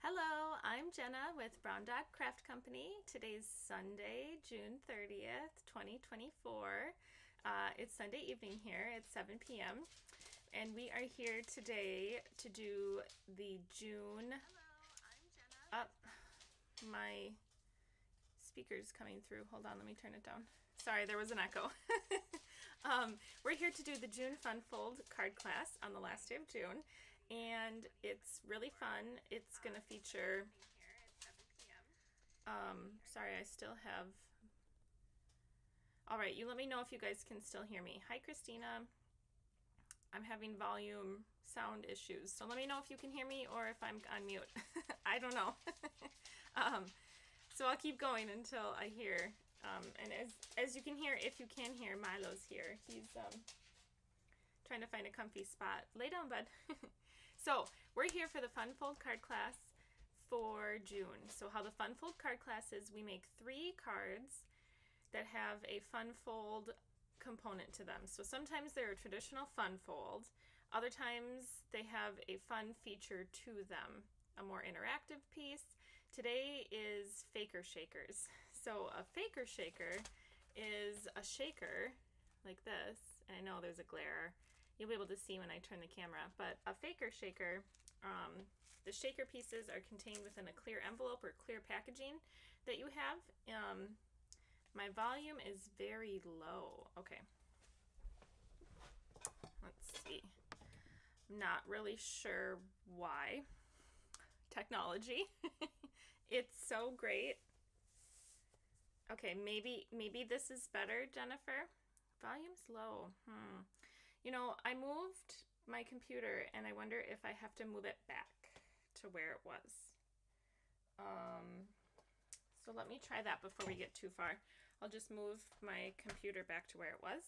Hello, I'm Jenna with Brown Dog Craft Company. Today's Sunday, June 30th, 2024. It's Sunday evening here at 7 p.m. and we are here today to do the June... Up, my speaker's coming through. Hold on, let me turn it down. Sorry, there was an echo. We're here to do the June Fun Fold card class on the last day of June, and it's really fun. It's going to feature, sorry, I still have, all right, you let me know if you guys can still hear me. Hi, Christina. I'm having volume sound issues, so let me know if you can hear me or if I'm on mute. I don't know. So I'll keep going until I hear. And as you can hear, if you can hear, Milo's here. He's trying to find a comfy spot. Lay down, bud. So we're here for the Fun Fold card class for June. So how the Fun Fold card class is, we make 3 cards that have a Fun Fold component to them. So sometimes they're a traditional fun fold, other times they have a fun feature to them, a more interactive piece. Today is Faker Shakers. So a Faker Shaker is a shaker like this, and I know there's a glare, you'll be able to see when I turn the camera, but a Faker Shaker, the shaker pieces are contained within a clear envelope or clear packaging that you have. My volume is very low. Okay. Let's see. I'm not really sure why. Technology. It's so great. Okay, maybe this is better, Jennifer. Volume's low. You know, I moved my computer and I wonder if I have to move it back to where it was. So let me try that before we get too far. I'll just move my computer back to where it was,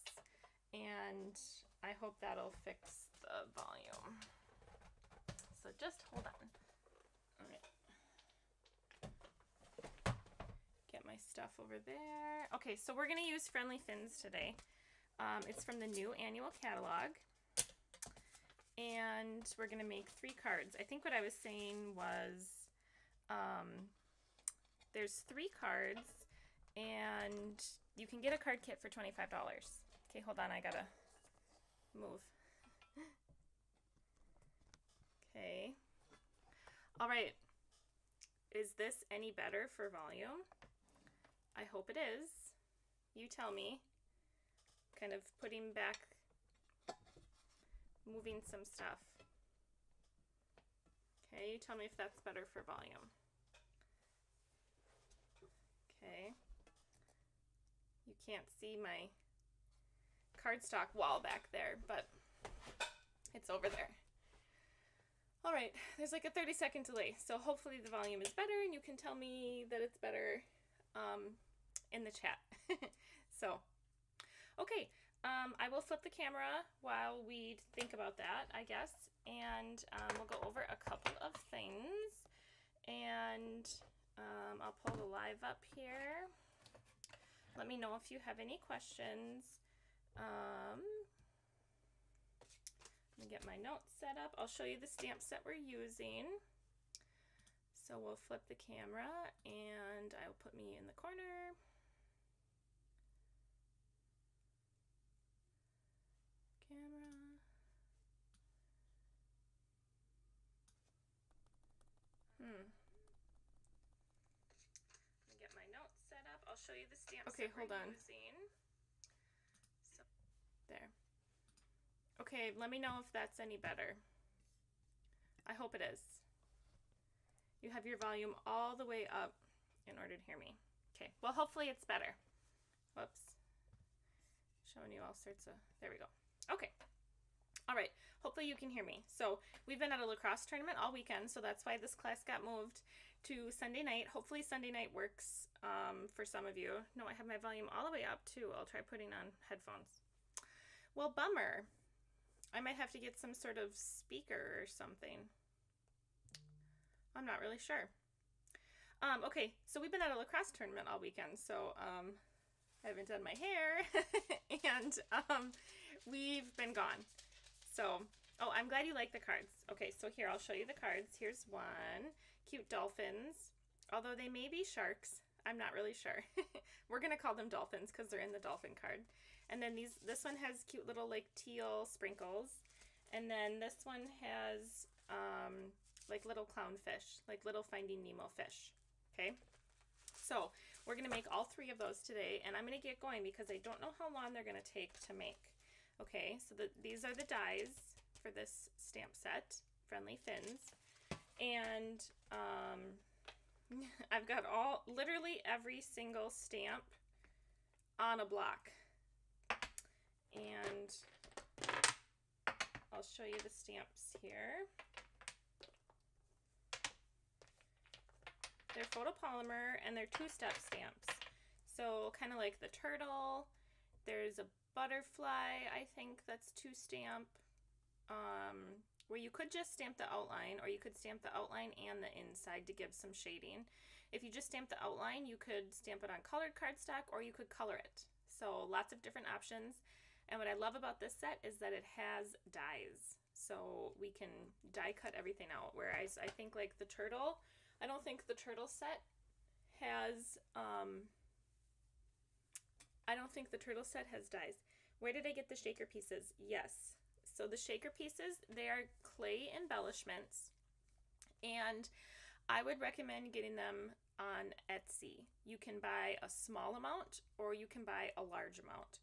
and I hope that'll fix the volume. So just hold on. All right. Get my stuff over there. Okay, so we're gonna use Friendly Fins today. It's from the new annual catalog, and we're gonna make 3 cards. I think what I was saying was, there's 3 cards, and you can get a card kit for $25. Okay, hold on, I gotta move. Okay. All right. Is this any better for volume? I hope it is. You tell me. Kind of putting back, moving some stuff. Okay, you tell me if that's better for volume. Okay, you can't see my cardstock wall back there, but it's over there. All right, there's like a 30-second delay, so hopefully the volume is better and you can tell me that it's better in the chat. So, okay, I will flip the camera while we think about that, I guess, and we'll go over a couple of things, and I'll pull the live up here. Let me know if you have any questions. Let me get my notes set up. I'll show you the stamp set we're using. So we'll flip the camera and I'll put me in the corner. Camera. Get my notes set up. I'll show you the stamps. Okay, hold on. So, there. Okay, let me know if that's any better. I hope it is. You have your volume all the way up in order to hear me. Okay, well, hopefully it's better. Whoops. Showing you all sorts of, there we go. Okay. All right, hopefully you can hear me. So we've been at a lacrosse tournament all weekend, so that's why this class got moved to Sunday night. Hopefully Sunday night works for some of you. No, I have my volume all the way up too. I'll try putting on headphones. Well, bummer. I might have to get some sort of speaker or something. I'm not really sure. Okay, so we've been at a lacrosse tournament all weekend, so I haven't done my hair, and we've been gone. So Oh, I'm glad you like the cards. Okay, so here, I'll show you the cards. Here's one. Cute dolphins. Although they may be sharks. I'm not really sure. We're going to call them dolphins because they're in the dolphin card. And then this one has cute little like teal sprinkles. And then this one has like little clownfish, like little Finding Nemo fish. Okay, so we're going to make all three of those today. And I'm going to get going because I don't know how long they're going to take to make. Okay, so these are the dies for this stamp set, Friendly Fins. And I've got literally every single stamp on a block. And I'll show you the stamps here. They're photopolymer and they're two-step stamps. So kind of like the turtle. There's a butterfly, I think that's two-stamp. Where you could just stamp the outline, or you could stamp the outline and the inside to give some shading. If you just stamp the outline, you could stamp it on colored cardstock, or you could color it. So lots of different options. And what I love about this set is that it has dies. So we can die cut everything out. Whereas I think like the turtle, I don't think the turtle set has, I don't think the turtle set has dies. Where did I get the shaker pieces? Yes. So the shaker pieces, they are clay embellishments, and I would recommend getting them on Etsy. You can buy a small amount or you can buy a large amount.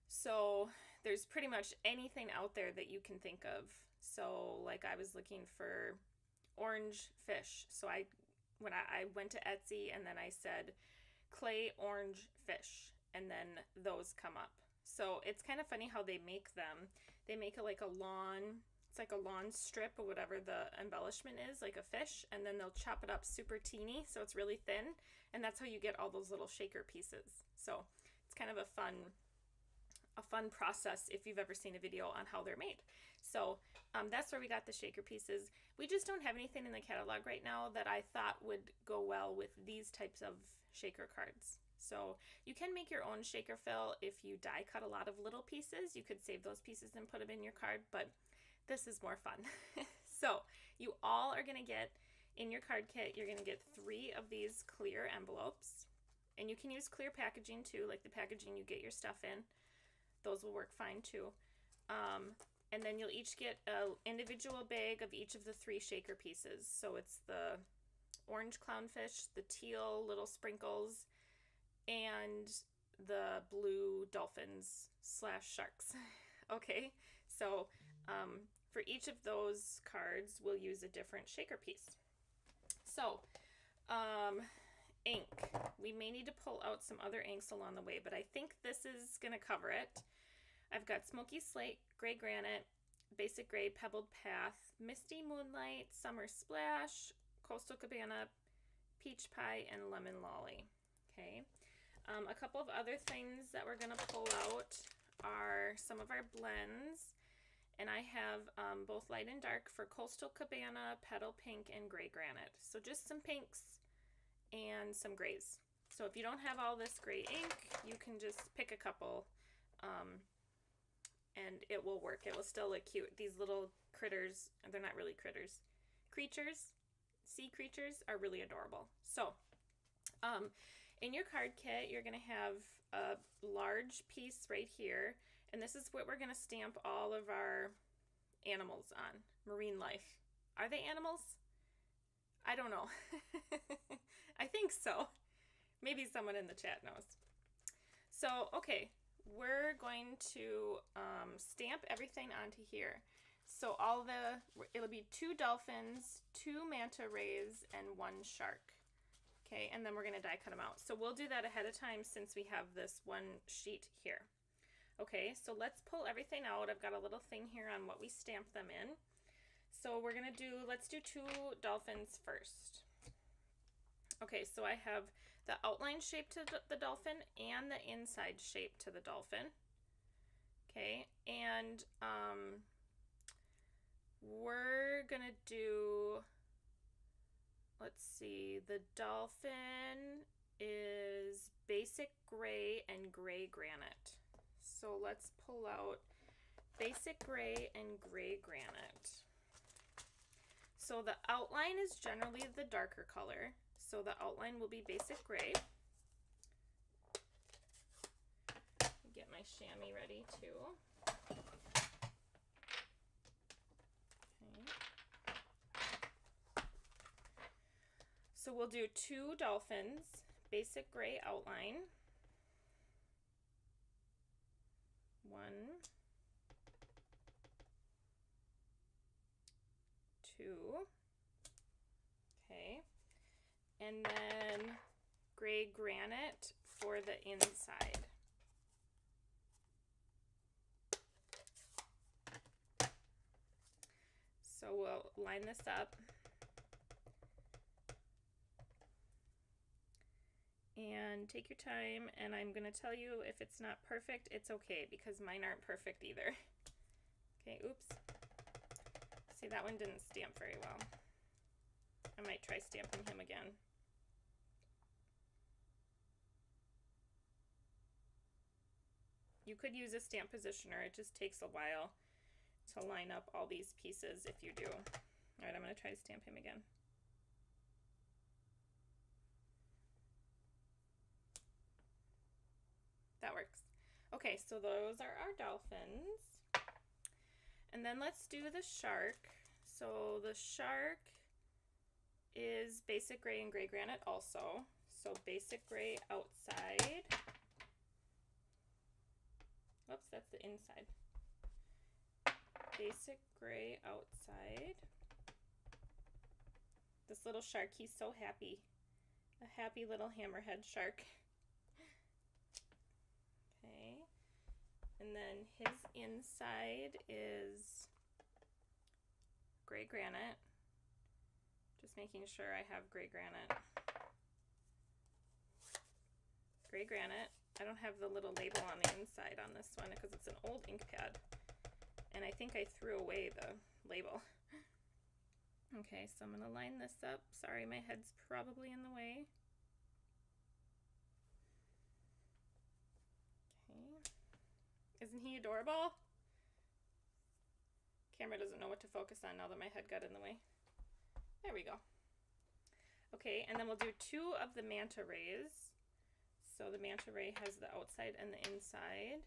So there's pretty much anything out there that you can think of. So like I was looking for orange fish. So when I went to Etsy and then I said clay orange fish, and then those come up. So it's kind of funny how they make them. They make it like a lawn, it's like a lawn strip or whatever the embellishment is, like a fish, and then they'll chop it up super teeny so it's really thin, and that's how you get all those little shaker pieces. So it's kind of a fun process if you've ever seen a video on how they're made. So that's where we got the shaker pieces. We just don't have anything in the catalog right now that I thought would go well with these types of shaker cards. So you can make your own shaker fill if you die cut a lot of little pieces. You could save those pieces and put them in your card, but this is more fun. So you all are going to get, in your card kit, you're going to get 3 of these clear envelopes. And you can use clear packaging too, like the packaging you get your stuff in. Those will work fine too. And then you'll each get an individual bag of each of the 3 shaker pieces. So it's the orange clownfish, the teal little sprinkles, and the blue dolphins / sharks. Okay, so for each of those cards, we'll use a different shaker piece. So, ink. We may need to pull out some other inks along the way, but I think this is going to cover it. I've got Smoky Slate, Gray Granite, Basic Gray, Pebbled Path, Misty Moonlight, Summer Splash, Coastal Cabana, Peach Pie, and Lemon Lolly. Okay. A couple of other things that we're going to pull out are some of our blends. And I have both light and dark for Coastal Cabana, Petal Pink, and Gray Granite. So just some pinks and some grays. So if you don't have all this gray ink, you can just pick a couple and it will work. It will still look cute. These little critters, they're not really critters. Creatures, sea creatures are really adorable. So in your card kit, you're going to have a large piece right here, and this is what we're going to stamp all of our animals on. Marine life. Are they animals? I don't know. I think so. Maybe someone in the chat knows. So, okay, we're going to stamp everything onto here. So it'll be 2 dolphins, 2 manta rays, and 1 shark. Okay, and then we're going to die cut them out. So we'll do that ahead of time since we have this one sheet here. Okay, so let's pull everything out. I've got a little thing here on what we stamped them in. So we're going to let's do 2 dolphins first. Okay, so I have the outline shape to the dolphin and the inside shape to the dolphin. Okay, and we're going to do... Let's see, the dolphin is basic gray and gray granite. So let's pull out basic gray and gray granite. So the outline is generally the darker color. So the outline will be basic gray. Get my chamois ready too. Okay. So we'll do 2 dolphins, basic gray outline. 1, 2. Okay. And then gray granite for the inside. So we'll line this up. And take your time, and I'm going to tell you if it's not perfect, it's okay, because mine aren't perfect either. Okay, oops. See, that one didn't stamp very well. I might try stamping him again. You could use a stamp positioner, it just takes a while to line up all these pieces if you do. All right, I'm going to try to stamp him again. That works. Okay, so those are our dolphins. And then let's do the shark. So the shark is basic gray and gray granite also. So basic gray outside. Whoops, that's the inside. Basic gray outside. This little shark, he's so happy. A happy little hammerhead shark. Okay, and then his inside is gray granite. Just making sure I have gray granite. Gray granite. I don't have the little label on the inside on this one because it's an old ink pad. And I think I threw away the label. Okay, so I'm going to line this up. Sorry, my head's probably in the way. Isn't he adorable? Camera doesn't know what to focus on now that my head got in the way. There we go. Okay, and then we'll do 2 of the manta rays. So the manta ray has the outside and the inside.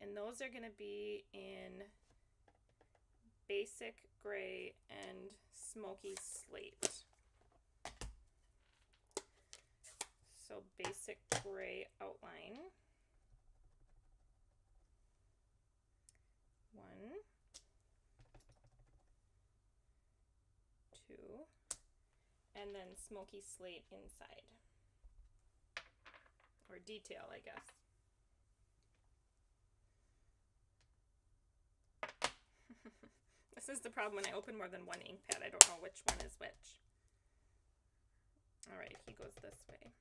And those are going to be in basic gray and smoky slate. So basic gray outline. 1, 2, and then smoky slate inside, or detail, I guess. This is the problem when I open more than one ink pad. I don't know which one is which. All right, he goes this way.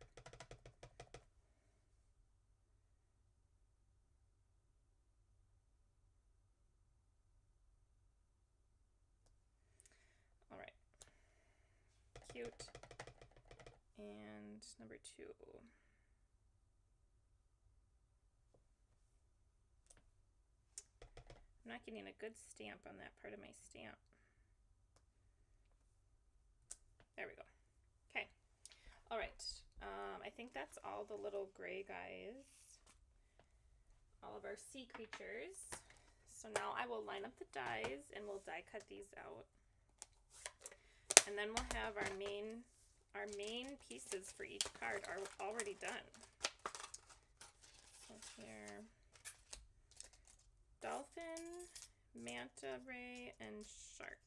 Cute. And number 2. I'm not getting a good stamp on that part of my stamp. There we go. Okay. All right. I think that's all the little gray guys. All of our sea creatures. So now I will line up the dies and we'll die cut these out. And then we'll have our main pieces for each card are already done. So here, dolphin, manta ray, and shark.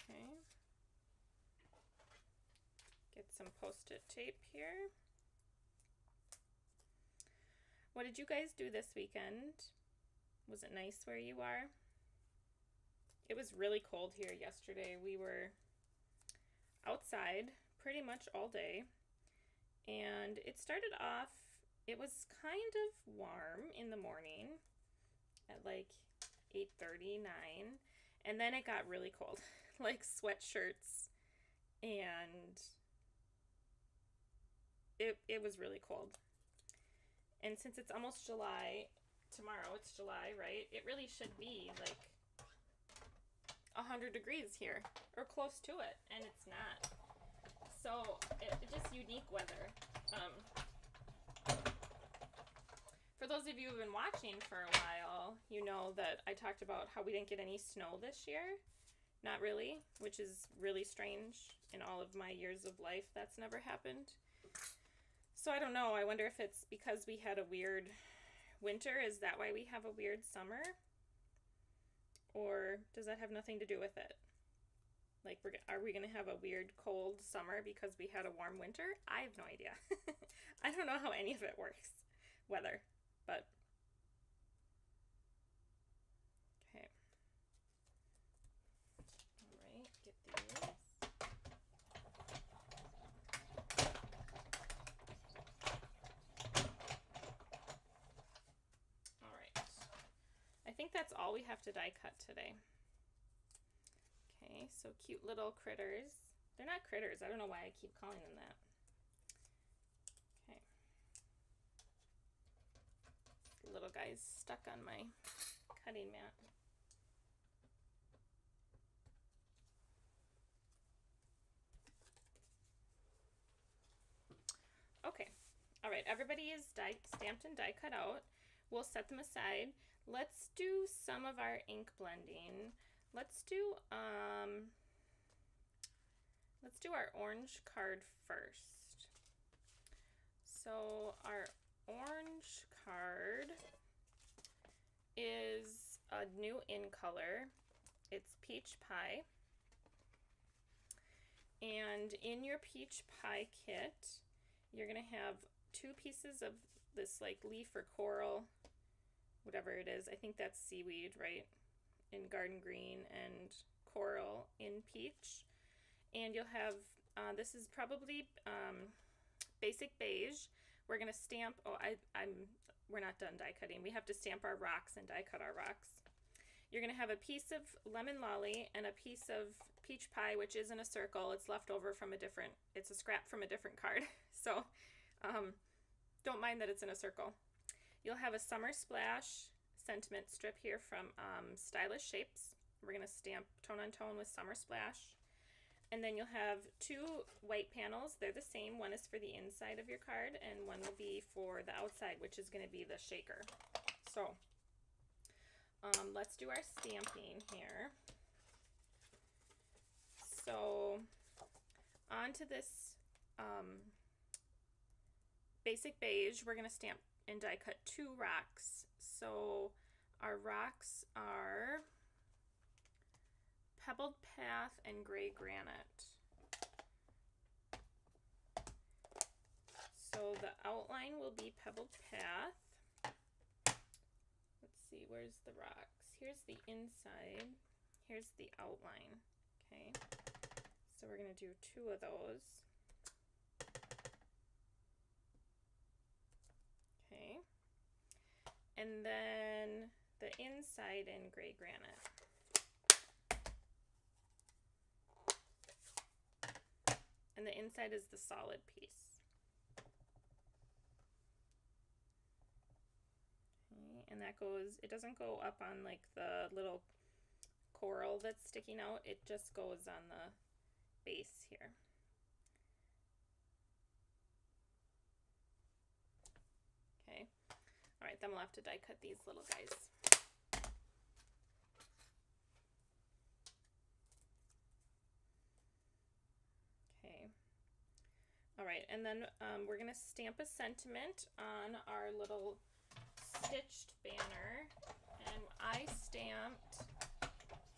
Okay. Get some post-it tape here. What did you guys do this weekend? Was it nice where you are? It was really cold here yesterday. We were outside pretty much all day. And it started off, it was kind of warm in the morning at like 8:30, 9. And then it got really cold, like sweatshirts and it was really cold. And since it's almost July, tomorrow it's July, right? It really should be like 100 degrees here, or close to it, and it's not. So it's just unique weather. For those of you who've been watching for a while, you know that I talked about how we didn't get any snow this year. Not really, which is really strange. In all of my years of life, that's never happened. So I don't know. I wonder if it's because we had a weird winter. Is that why we have a weird summer? Or does that have nothing to do with it? Like, are we going to have a weird cold summer because we had a warm winter? I have no idea. I don't know how any of it works. Weather. But, okay. All right, get these. All right. I think that's all we have to die cut today. Okay, so cute little critters. They're not critters. I don't know why I keep calling them that. Okay. The little guy's stuck on my cutting mat. Okay. All right, everybody is stamped and die cut out. We'll set them aside. Let's do some of our ink blending. Let's do our orange card first. So our orange card is a new in color. It's Peach Pie. And in your Peach Pie kit, you're gonna have 2 pieces of this like leaf or coral, whatever it is. I think that's seaweed, right? In garden green, and coral in peach. And you'll have, this is probably basic beige. We're gonna stamp, we're not done die cutting. We have to stamp our rocks and die cut our rocks. You're gonna have a piece of lemon lolly and a piece of peach pie, which isn't a circle. It's left over from it's a scrap from a different card. So don't mind that it's in a circle. You'll have a summer splash sentiment strip here from Stylish Shapes. We're gonna stamp tone on tone with summer splash. And then you'll have 2 white panels. They're the same. One is for the inside of your card, and one will be for the outside, which is going to be the shaker. So let's do our stamping here. So onto this basic beige, we're going to stamp and die cut 2 rocks. So our rocks are Pebbled Path and Gray Granite. So the outline will be Pebbled Path. Let's see, where's the rocks? Here's the inside. Here's the outline. Okay, so we're going to do 2 of those. Okay, and then the inside in Gray Granite. And the inside is the solid piece. Okay, and that goes, it doesn't go up on like the little coral that's sticking out, it just goes on the base here. Okay, all right, then we'll have to die cut these little guys. All right, and then we're gonna stamp a sentiment on our little stitched banner. And I stamped,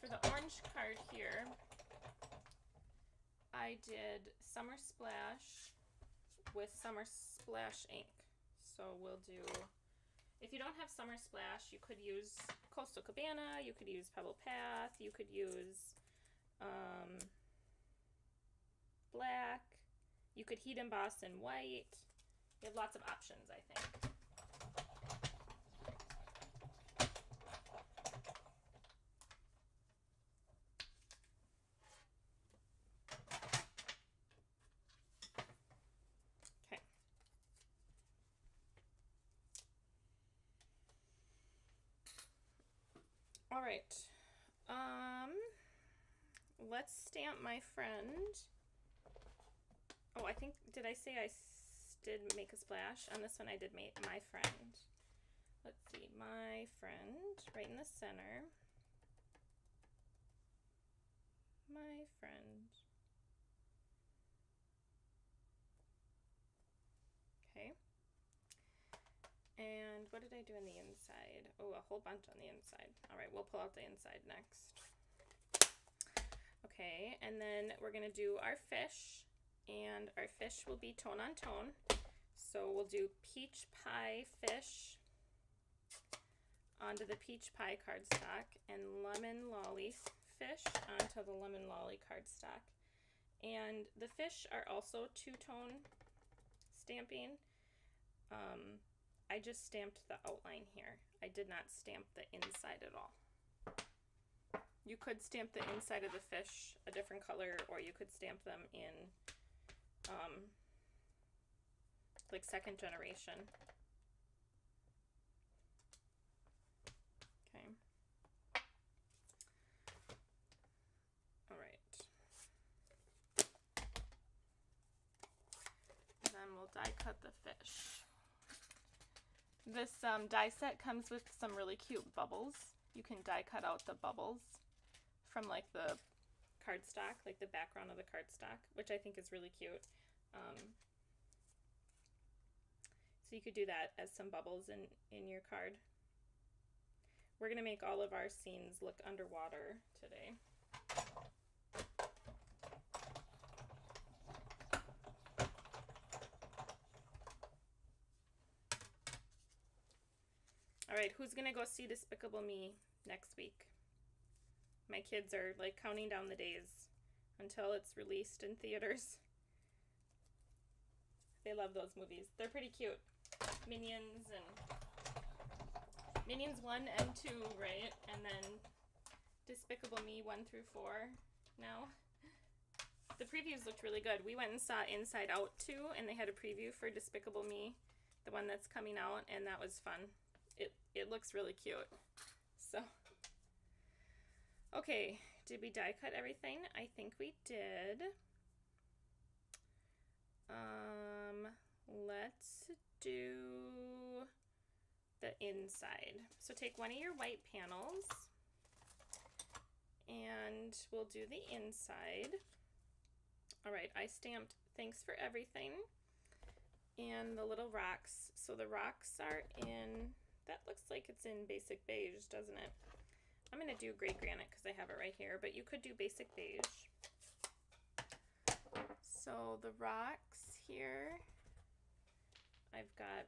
for the orange card here, I did Summer Splash with Summer Splash ink. So we'll do, if you don't have Summer Splash, you could use Coastal Cabana, you could use Pebble Path, you could use black. You could heat emboss in white. You have lots of options, I think. Okay. All right. Let's stamp my friend. Oh, I think, did I say I did make a splash? On this one I did make my friend. Let's see, my friend, right in the center. My friend. Okay. And what did I do on the inside? Oh, a whole bunch on the inside. All right, we'll pull out the inside next. Okay, and then we're gonna do our fish, and our fish will be tone on tone. So we'll do peach pie fish onto the peach pie cardstock, and lemon lolly fish onto the lemon lolly cardstock. And the fish are also two-tone stamping. I just stamped the outline here. I did not stamp the inside at all. You could stamp the inside of the fish a different color, or you could stamp them in like second generation. Okay. All right. Then we'll die cut the fish. This die set comes with some really cute bubbles. You can die cut out the bubbles from like the cardstock, like the background of the cardstock, which I think is really cute. So you could do that as some bubbles in your card. We're gonna make all of our scenes look underwater today. All right, who's gonna go see Despicable Me next week? My kids are like counting down the days until it's released in theaters. They love those movies. They're pretty cute. Minions and Minions 1 and 2, right? And then Despicable Me 1 through 4 now. The previews looked really good. We went and saw Inside Out 2, and they had a preview for Despicable Me, the one that's coming out, and that was fun. It looks really cute. So, okay, did we die cut everything? I think we did. Let's do the inside. So take one of your white panels and we'll do the inside. All right, I stamped thanks for everything and the little rocks. So the rocks are in, that looks like it's in basic beige, doesn't it? I'm gonna do gray granite because I have it right here, but you could do basic beige. So the rocks here, I've got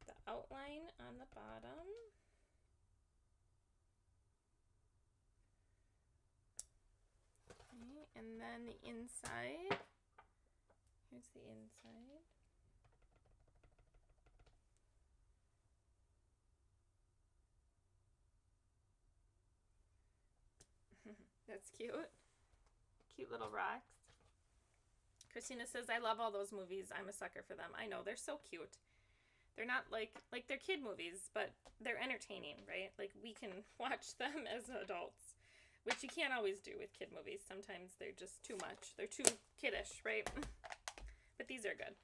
the outline on the bottom. Okay, and then the inside. Here's the inside. That's cute. Cute little rocks. Christina says, I love all those movies. I'm a sucker for them. I know, they're so cute. They're not like they're kid movies, but they're entertaining, right? Like we can watch them as adults, which you can't always do with kid movies. Sometimes they're just too much. They're too kiddish, right? But these are good.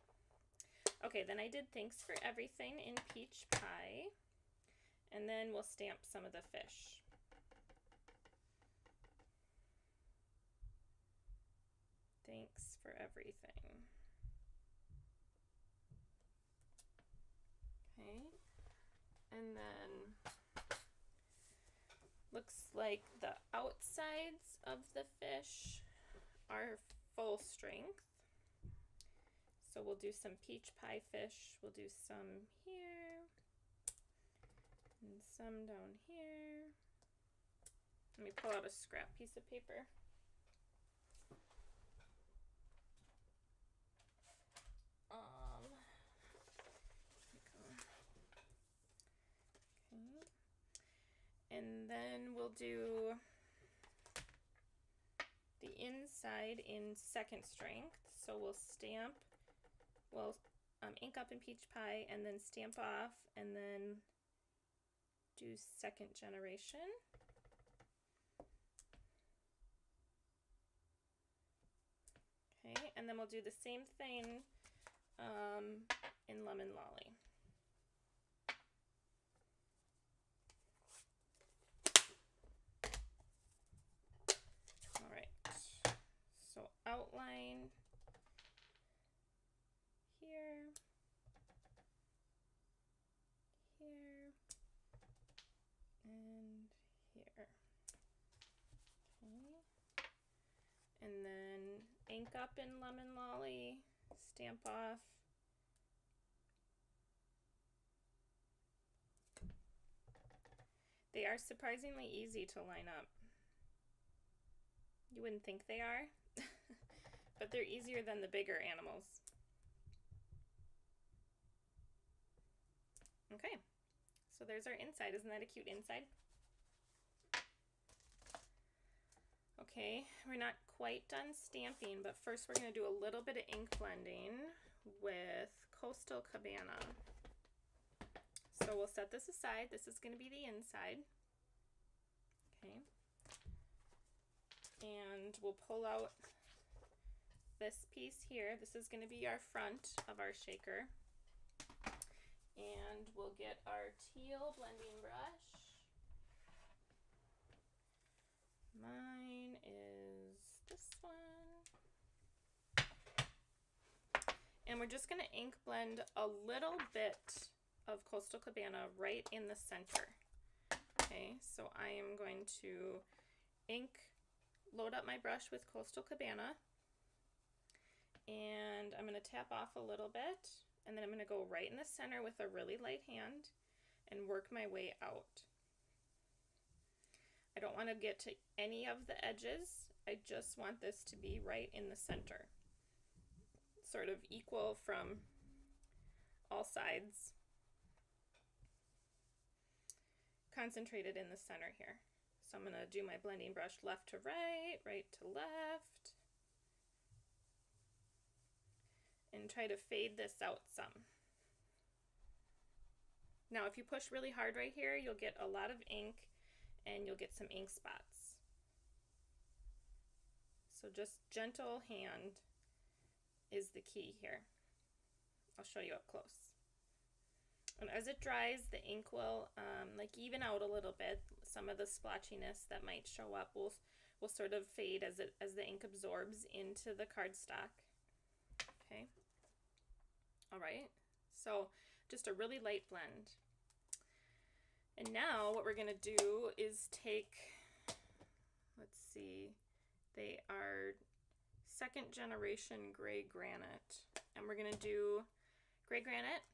Okay, then I did thanks for everything in peach pie. And then we'll stamp some of the fish. Thanks for everything. Okay, and then looks like the outsides of the fish are full strength. So we'll do some peach pie fish. We'll do some here and some down here. Let me pull out a scrap piece of paper. And then we'll do the inside in second strength. So we'll stamp, we'll ink up in peach pie and then stamp off and then do second generation. Okay, and then we'll do the same thing in Lemon Lolly. All right, so outline here, here, and here. Okay. And then ink up in Lemon Lolly, stamp off. They are surprisingly easy to line up. You wouldn't think they are, but they're easier than the bigger animals. Okay, so there's our inside. Isn't that a cute inside? Okay, we're not quite done stamping, but first we're going to do a little bit of ink blending with Coastal Cabana. So we'll set this aside. This is going to be the inside. Okay. And we'll pull out this piece here. This is going to be our front of our shaker. And we'll get our teal blending brush. Mine is this one. And we're just going to ink blend a little bit of Coastal Cabana right in the center. Okay, so I am going to load up my brush with Coastal Cabana, and I'm going to tap off a little bit, and then I'm going to go right in the center with a really light hand and work my way out. I don't want to get to any of the edges. I just want this to be right in the center, sort of equal from all sides, concentrated in the center here. So I'm going to do my blending brush left to right, right to left, and try to fade this out some. Now if you push really hard right here, you'll get a lot of ink and you'll get some ink spots. So just gentle hand is the key here. I'll show you up close. And as it dries, the ink will like even out a little bit. Some of the splotchiness that might show up will sort of fade as the ink absorbs into the cardstock. Okay. All right. So just a really light blend. And now what we're going to do is take, let's see, they are second generation gray granite. And we're going to do gray granite,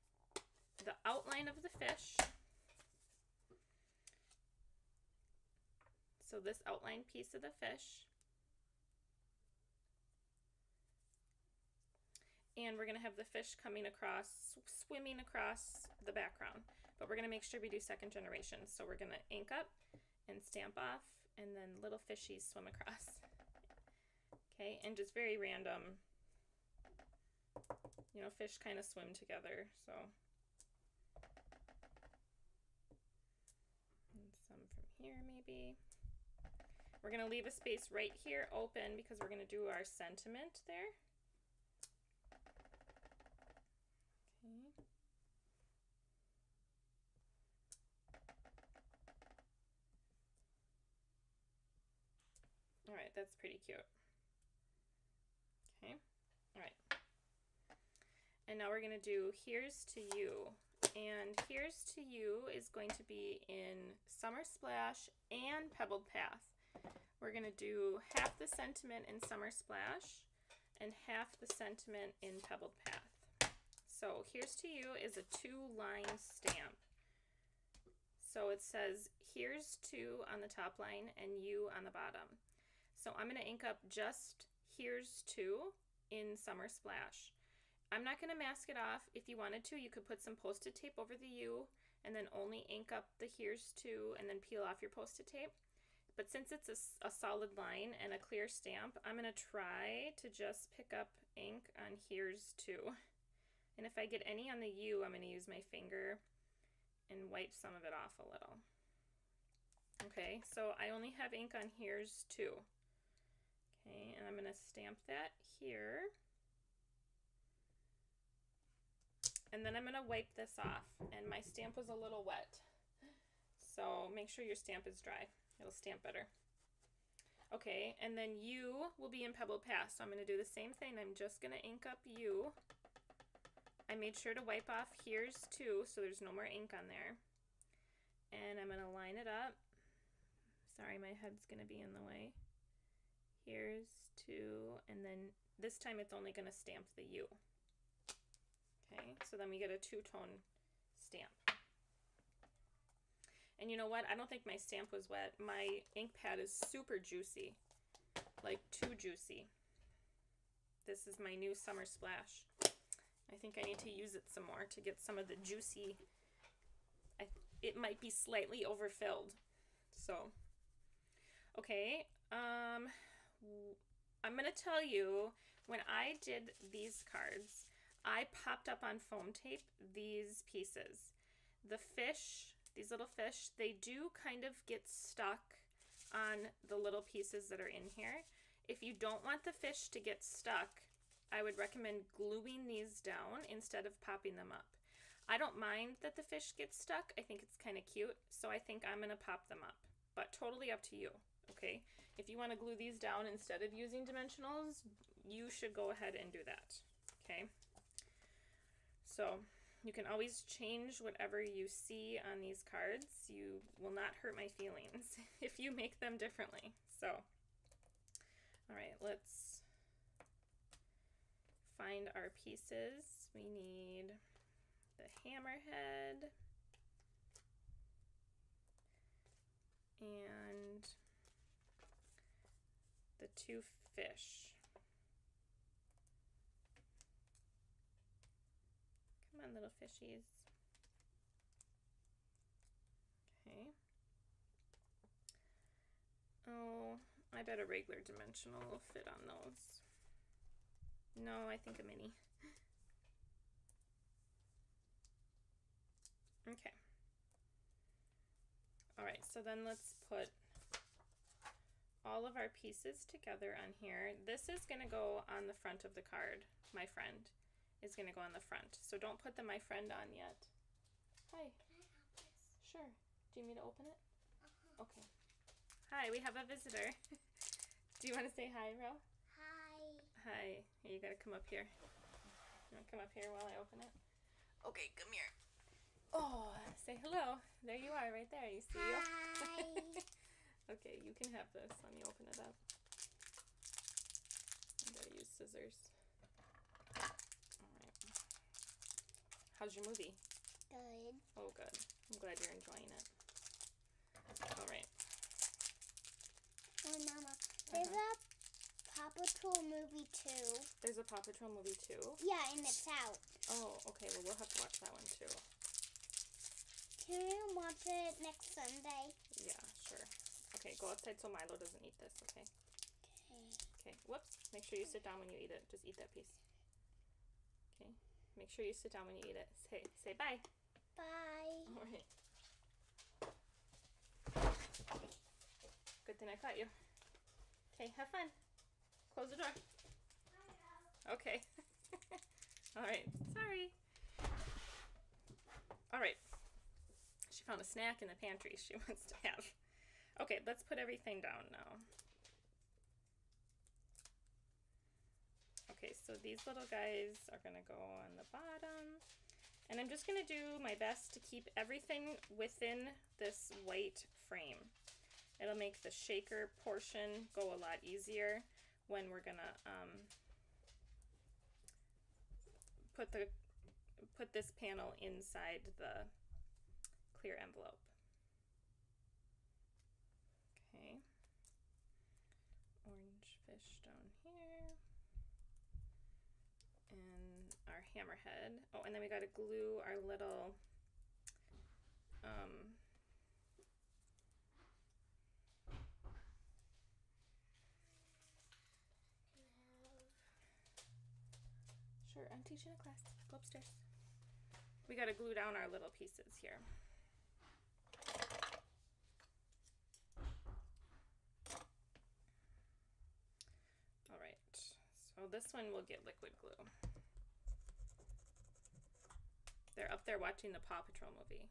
the outline of the fish. So this outline piece of the fish. And we're going to have the fish coming across, swimming across the background. But we're going to make sure we do second generation. So we're going to ink up and stamp off, and then little fishies swim across. Okay, and just very random, you know, fish kind of swim together, so. And some from here maybe. We're going to leave a space right here open because we're going to do our sentiment there. Okay. All right, that's pretty cute. Okay, all right. And now we're going to do Here's to You. And Here's to You is going to be in Summer Splash and Pebbled Path. We're going to do half the sentiment in Summer Splash and half the sentiment in Pebbled Path. So Here's to You is a 2-line stamp. So it says Here's to on the top line and You on the bottom. So I'm going to ink up just Here's to in Summer Splash. I'm not going to mask it off. If you wanted to, you could put some Post-it tape over the U and then only ink up the Here's to and then peel off your Post-it tape. But since it's a solid line and a clear stamp, I'm going to try to just pick up ink on Here's to. And if I get any on the U, I'm going to use my finger and wipe some of it off a little. Okay, so I only have ink on here's 2. Okay, and I'm going to stamp that here. And then I'm going to wipe this off, and my stamp was a little wet. So make sure your stamp is dry. It'll stamp better. Okay, and then U will be in Pebble Pass. So I'm going to do the same thing. I'm just going to ink up U. I made sure to wipe off here's 2 so there's no more ink on there. And I'm going to line it up. Sorry, my head's going to be in the way. Here's 2, and then this time it's only going to stamp the U. Okay, so then we get a 2-tone stamp. And you know what? I don't think my stamp was wet. My ink pad is super juicy, like too juicy. This is my new Summer Splash. I think I need to use it some more to get some of the juicy. It might be slightly overfilled. So, okay. I'm going to tell you, when I did these cards, I popped up on foam tape these pieces. The fish, these little fish, they do kind of get stuck on the little pieces that are in here. If you don't want the fish to get stuck, I would recommend gluing these down instead of popping them up. I don't mind that the fish gets stuck. I think it's kind of cute, so I think I'm going to pop them up, but totally up to you, okay? If you want to glue these down instead of using dimensionals, you should go ahead and do that, okay? So you can always change whatever you see on these cards. You will not hurt my feelings if you make them differently. So, all right, let's find our pieces. We need the hammerhead and the 2 fish. Come on, little fishies. Okay. Oh, I bet a regular dimensional will fit on those. No, I think a mini. Okay. All right, so then let's put all of our pieces together on here. This is going to go on the front of the card. My friend is going to go on the front. So don't put the my friend on yet. Hi. Can I help this? Sure. Do you need me to open it? Okay. Hi, we have a visitor. Do you want to say hi, Ro? Hi. Hi. Here, you gotta come up here. You wanna come up here while I open it? Okay, come here. Oh, say hello. There you are, right there. You see you? Hi. Okay, you can have this. Let me open it up. I gotta use scissors. Alright. How's your movie? Good. Oh, good. I'm glad you're enjoying it. Alright. Oh, Mama, there's a Paw Patrol movie too. There's a Paw Patrol movie too? Yeah, and it's out. Oh, okay. Well, we'll have to watch that one too. Can we watch it next Sunday? Yeah, sure. Okay, go outside so Milo doesn't eat this, okay? Okay. Okay, whoops. Make sure you sit down when you eat it. Just eat that piece. Okay, make sure you sit down when you eat it. Say bye. Bye. All right. Good thing I caught you. Okay, have fun. Close the door. Okay. All right, sorry. All right. She found a snack in the pantry she wants to have. Okay, let's put everything down now. Okay, so these little guys are gonna go on the bottom. And I'm just gonna do my best to keep everything within this white frame. It'll make the shaker portion go a lot easier when we're gonna put this panel inside the clear envelope. Okay. Orange fish down here. And our hammerhead. Oh, and then we gotta glue our little Sure, I'm teaching a class. Go upstairs. We gotta glue down our little pieces here. this one will get liquid glue. They're up there watching the Paw Patrol movie.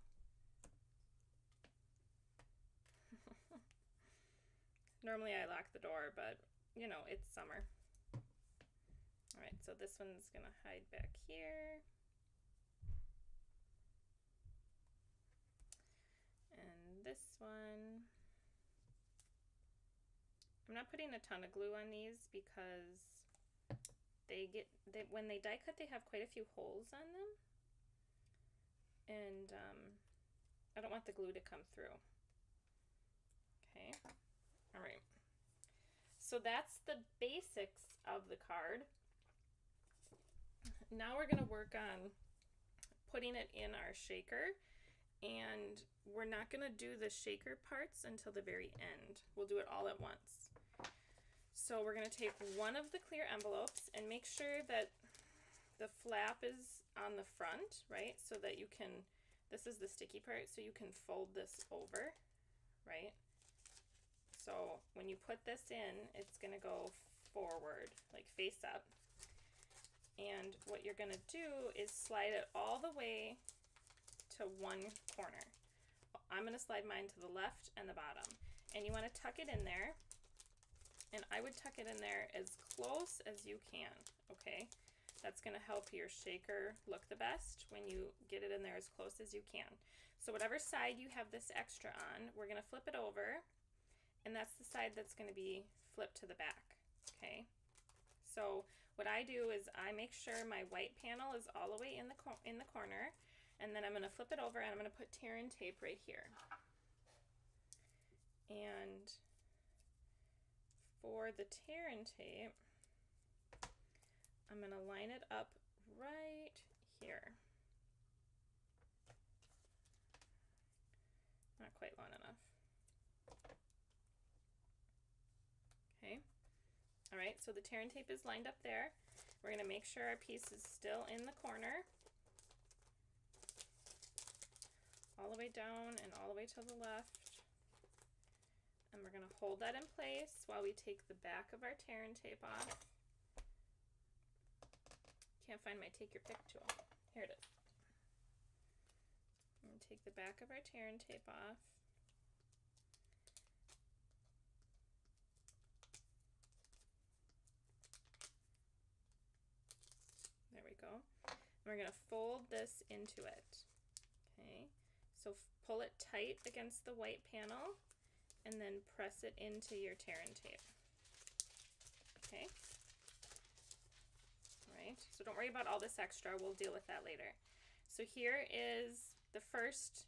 Normally I lock the door, but you know, it's summer. All right, so this one's gonna hide back here. And this one, I'm not putting a ton of glue on these because when they die cut, they have quite a few holes on them. And I don't want the glue to come through. Okay, all right. So that's the basics of the card. Now we're gonna work on putting it in our shaker, and we're not gonna do the shaker parts until the very end. We'll do it all at once. So we're gonna take one of the clear envelopes and make sure that the flap is on the front, right? So that you can, this is the sticky part, so you can fold this over, right? So when you put this in, it's gonna go forward, like face up. And what you're gonna do is slide it all the way to one corner. I'm gonna slide mine to the left and the bottom. And you wanna tuck it in there. And I would tuck it in there as close as you can, okay? That's gonna help your shaker look the best when you get it in there as close as you can. So whatever side you have this extra on, we're gonna flip it over, and that's the side that's gonna be flipped to the back, okay? So what I do is I make sure my white panel is all the way in the corner, and then I'm gonna flip it over and I'm gonna put tear and tape right here. And for the tear and tape, I'm gonna line it up right here. Not quite long enough. Okay. All right, so the tear and tape is lined up there. We're gonna make sure our piece is still in the corner. All the way down and all the way to the left. And we're gonna hold that in place while we take the back of our tear and tape off. Can't find my take your pick tool. Here it is. I'm gonna take the back of our tear and tape off. There we go. And we're gonna fold this into it. Okay, so pull it tight against the white panel and then press it into your tear and tape. Okay. Right, so don't worry about all this extra, we'll deal with that later. So here is the first,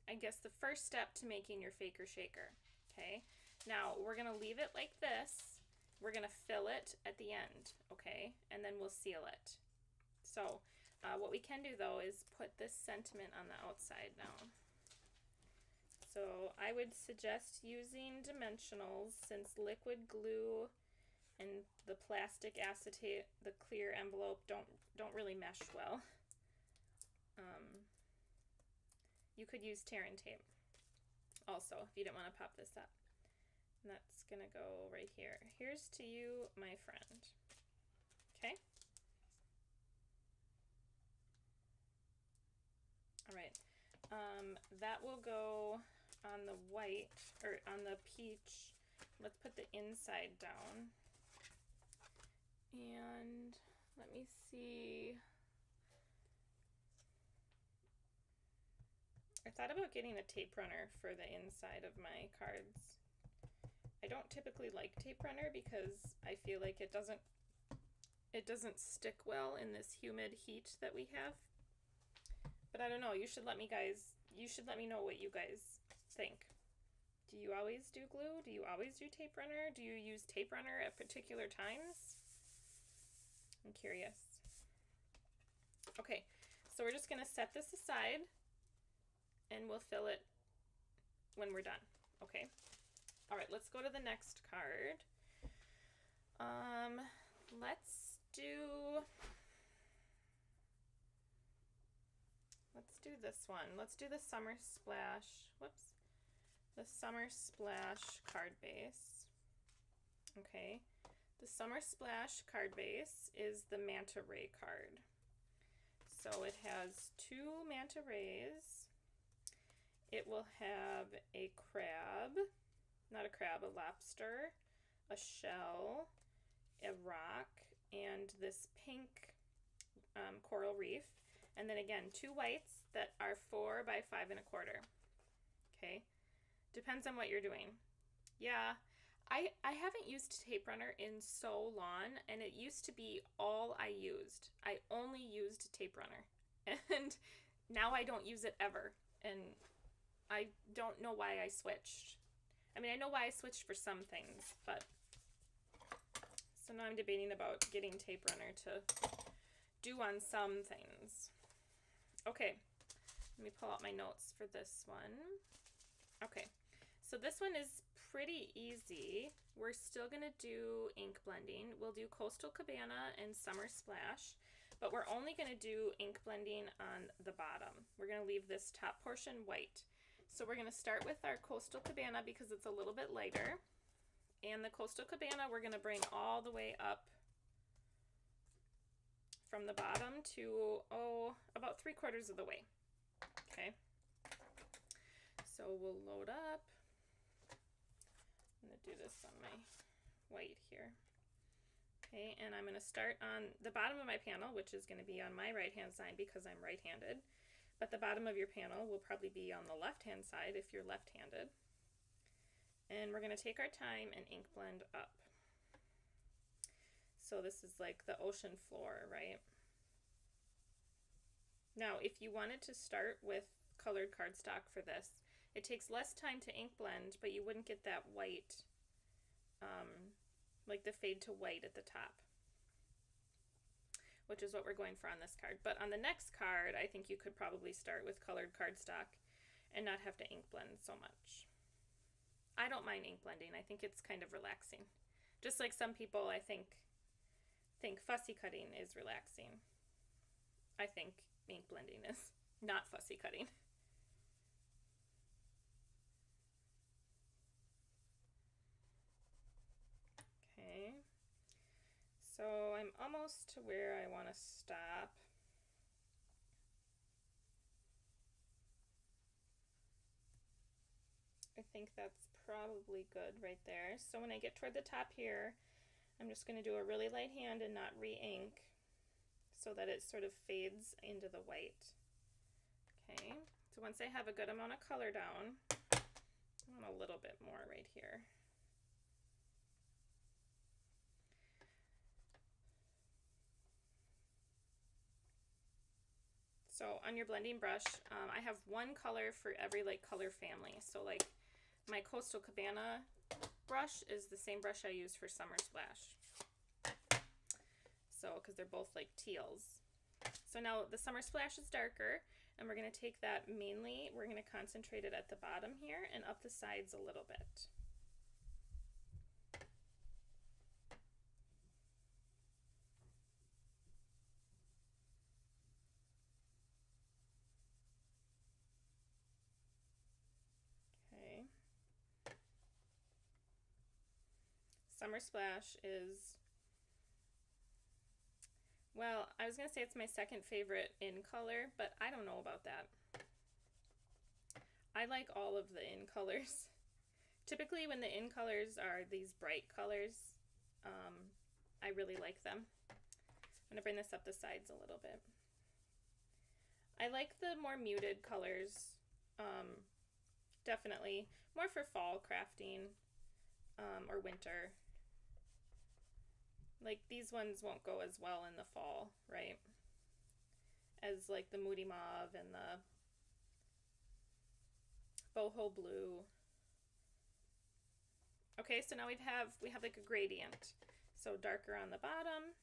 I guess the first step to making your faker shaker, okay? Now we're gonna leave it like this, we're gonna fill it at the end, okay? And then we'll seal it. So what we can do though is put this sentiment on the outside now. So I would suggest using dimensionals since liquid glue and the plastic acetate, the clear envelope don't really mesh well. You could use tear and tape also if you didn't want to pop this up. And that's gonna go right here. Here's to you, my friend. Okay. All right. That will go on the white or on the peach. Let's put the inside down. And let me see. I thought about getting a tape runner for the inside of my cards. I don't typically like tape runner because I feel like it doesn't stick well in this humid heat that we have. But I don't know, you should let me know what you guys think. Do you always do glue? Do you always do tape runner? Do you use tape runner at particular times? I'm curious. Okay, so we're just gonna set this aside and we'll fill it when we're done. Okay. All right, let's go to the next card. Let's do this one. Let's do the Summer Splash. Whoops. The Summer Splash card base. Okay. The Summer Splash card base is the manta ray card. So it has 2 manta rays. It will have a crab, not a crab, a lobster, a shell, a rock, and this pink coral reef. And then again, 2 whites that are 4 by 5 1/4. Okay, depends on what you're doing. Yeah, I haven't used tape runner in so long, and it used to be all I used. I only used tape runner, and now I don't use it ever, and I don't know why I switched. I mean, I know why I switched for some things, but so now I'm debating about getting tape runner to do on some things. Okay, let me pull out my notes for this one. Okay, so this one is pretty easy. We're still gonna do ink blending. We'll do Coastal Cabana and Summer Splash, but we're only gonna do ink blending on the bottom. We're gonna leave this top portion white. So we're gonna start with our Coastal Cabana because it's a little bit lighter. And the Coastal Cabana we're gonna bring all the way up from the bottom to, about 3/4 of the way. Okay. So we'll load up. I'm going to do this on my white here. Okay, and I'm going to start on the bottom of my panel, which is going to be on my right-hand side because I'm right-handed. But the bottom of your panel will probably be on the left-hand side if you're left-handed. And we're going to take our time and ink blend up. So this is like the ocean floor, right? Now, if you wanted to start with colored cardstock for this, it takes less time to ink blend, but you wouldn't get that white, like the fade to white at the top, which is what we're going for on this card. But on the next card, I think you could probably start with colored cardstock and not have to ink blend so much. I don't mind ink blending. I think it's kind of relaxing. Just like some people, I think fussy cutting is relaxing. I think ink blending is not fussy cutting. Okay, so I'm almost to where I want to stop. I think that's probably good right there. So when I get toward the top here, I'm just going to do a really light hand and not re-ink so that it sort of fades into the white. Okay, so once I have a good amount of color down, I want a little bit more right here. So on your blending brush, I have one color for every color family. So like my Coastal Cabana brush is the same brush I use for Summer Splash. So, because they're both like teals. So now the Summer Splash is darker, and we're going to take that mainly, we're going to concentrate it at the bottom here and up the sides a little bit. Okay. Summer Splash is, well, I was going to say it's my second favorite in color, but I don't know about that. I like all of the in colors. Typically when the in colors are these bright colors, I really like them. I'm going to bring this up the sides a little bit. I like the more muted colors, definitely. More for fall crafting or winter. Like these ones won't go as well in the fall, right? As like the Moody Mauve and the Boho Blue. Okay, so now we have like a gradient. So darker on the bottom,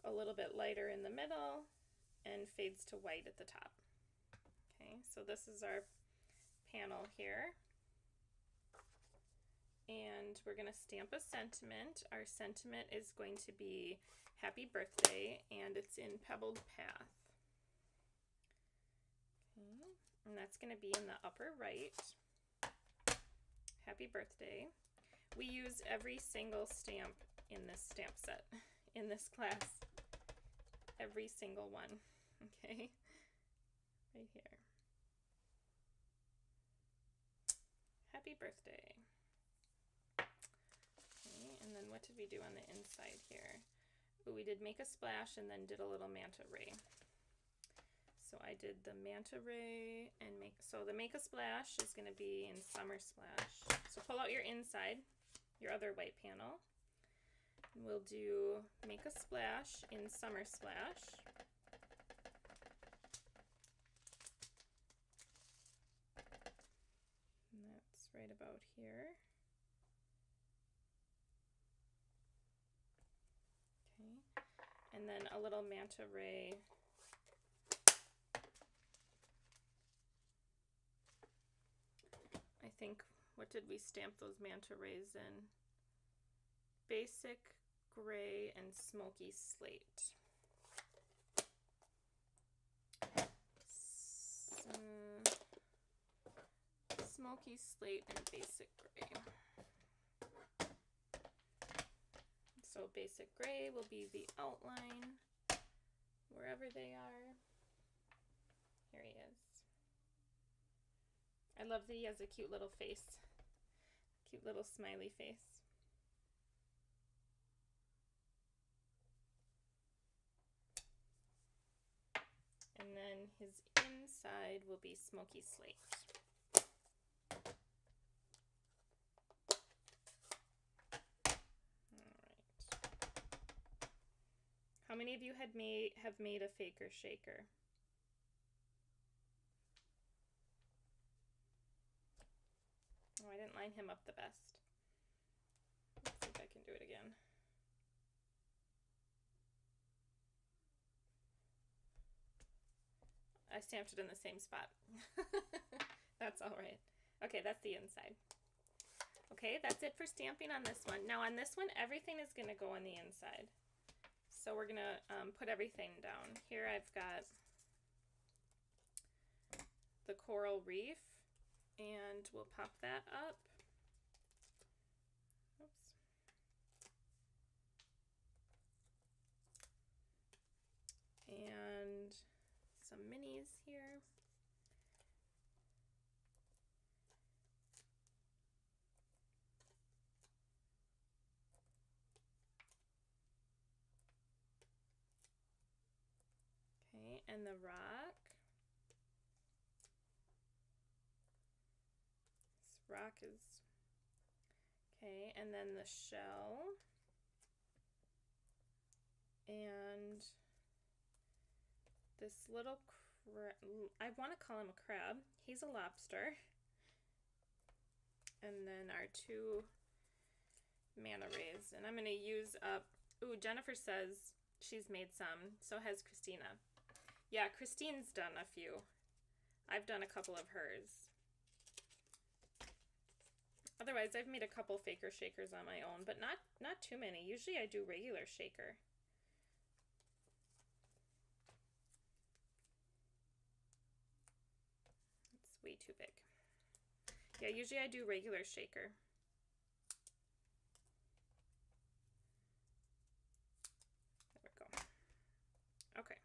a little bit lighter in the middle, and fades to white at the top. Okay, so this is our panel here. And we're going to stamp a sentiment. Our sentiment is going to be Happy Birthday, and it's in Pebbled Path. Okay, and that's going to be in the upper right. Happy Birthday. We use every single stamp in this stamp set, in this class. Every single one, okay? Right here. Happy birthday. Okay, and then what did we do on the inside here? Ooh, we did make a splash and then did a little manta ray. So I did the manta ray and so the make a splash is going to be in summer splash. So pull out your inside, your other white panel, and we'll do make a splash in summer splash. And that's right about here. Okay, and then a little manta ray I think, what did we stamp those manta rays in? Basic gray and smoky slate. Smoky slate and basic gray. So basic gray will be the outline, wherever they are. Here he is. I love that he has a cute little face. Cute little smiley face. And then his inside will be smoky slate. How many of you have made a faker shaker? Oh, I didn't line him up the best. Let's see if I can do it again. I stamped it in the same spot. That's all right. Okay, that's the inside. Okay, that's it for stamping on this one. Now on this one, everything is going to go on the inside. So we're going to put everything down. Here I've got the coral reef, and we'll pop that up. Oops. And some minis here. Okay, and the rock. This rock is, okay, and then the shell. And this little I want to call him a crab. He's a lobster. And then our two manta rays. And I'm going to use up, ooh, Jennifer says she's made some. So has Christina. Yeah, Christine's done a few. I've done a couple of hers. Otherwise, I've made a couple faker shakers on my own, but not too many. Usually I do regular shaker. Way too big. Yeah, usually I do regular shaker. There we go. Okay.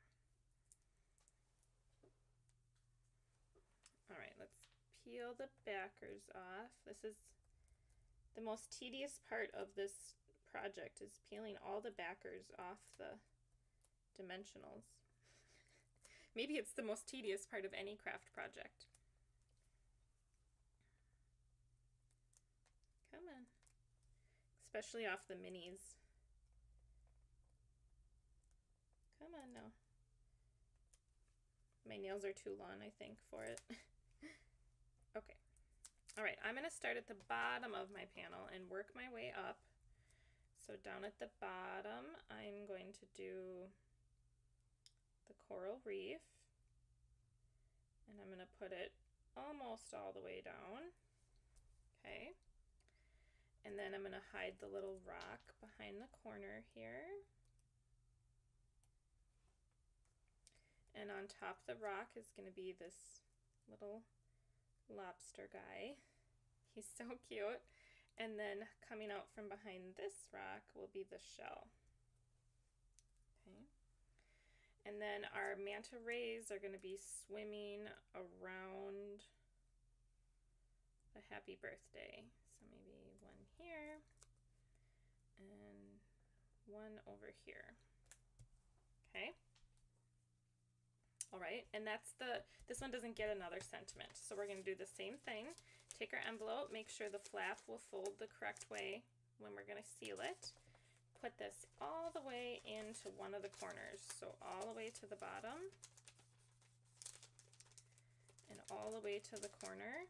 All right, let's peel the backers off. This is the most tedious part of this project, is peeling all the backers off the dimensionals. Maybe it's the most tedious part of any craft project. Come on. Especially off the minis. Come on now. My nails are too long, I think, for it. Okay. All right, I'm going to start at the bottom of my panel and work my way up. So down at the bottom, I'm going to do the coral reef. And I'm going to put it almost all the way down. Okay. And then I'm going to hide the little rock behind the corner here. And on top of the rock is going to be this little lobster guy. He's so cute. And then coming out from behind this rock will be the shell. Okay. And then our manta rays are going to be swimming around the happy birthday. So maybe one here and one over here. Okay. All right, and this one doesn't get another sentiment. So we're going to do the same thing. Take our envelope, make sure the flap will fold the correct way when we're going to seal it. Put this all the way into one of the corners. So all the way to the bottom and all the way to the corner.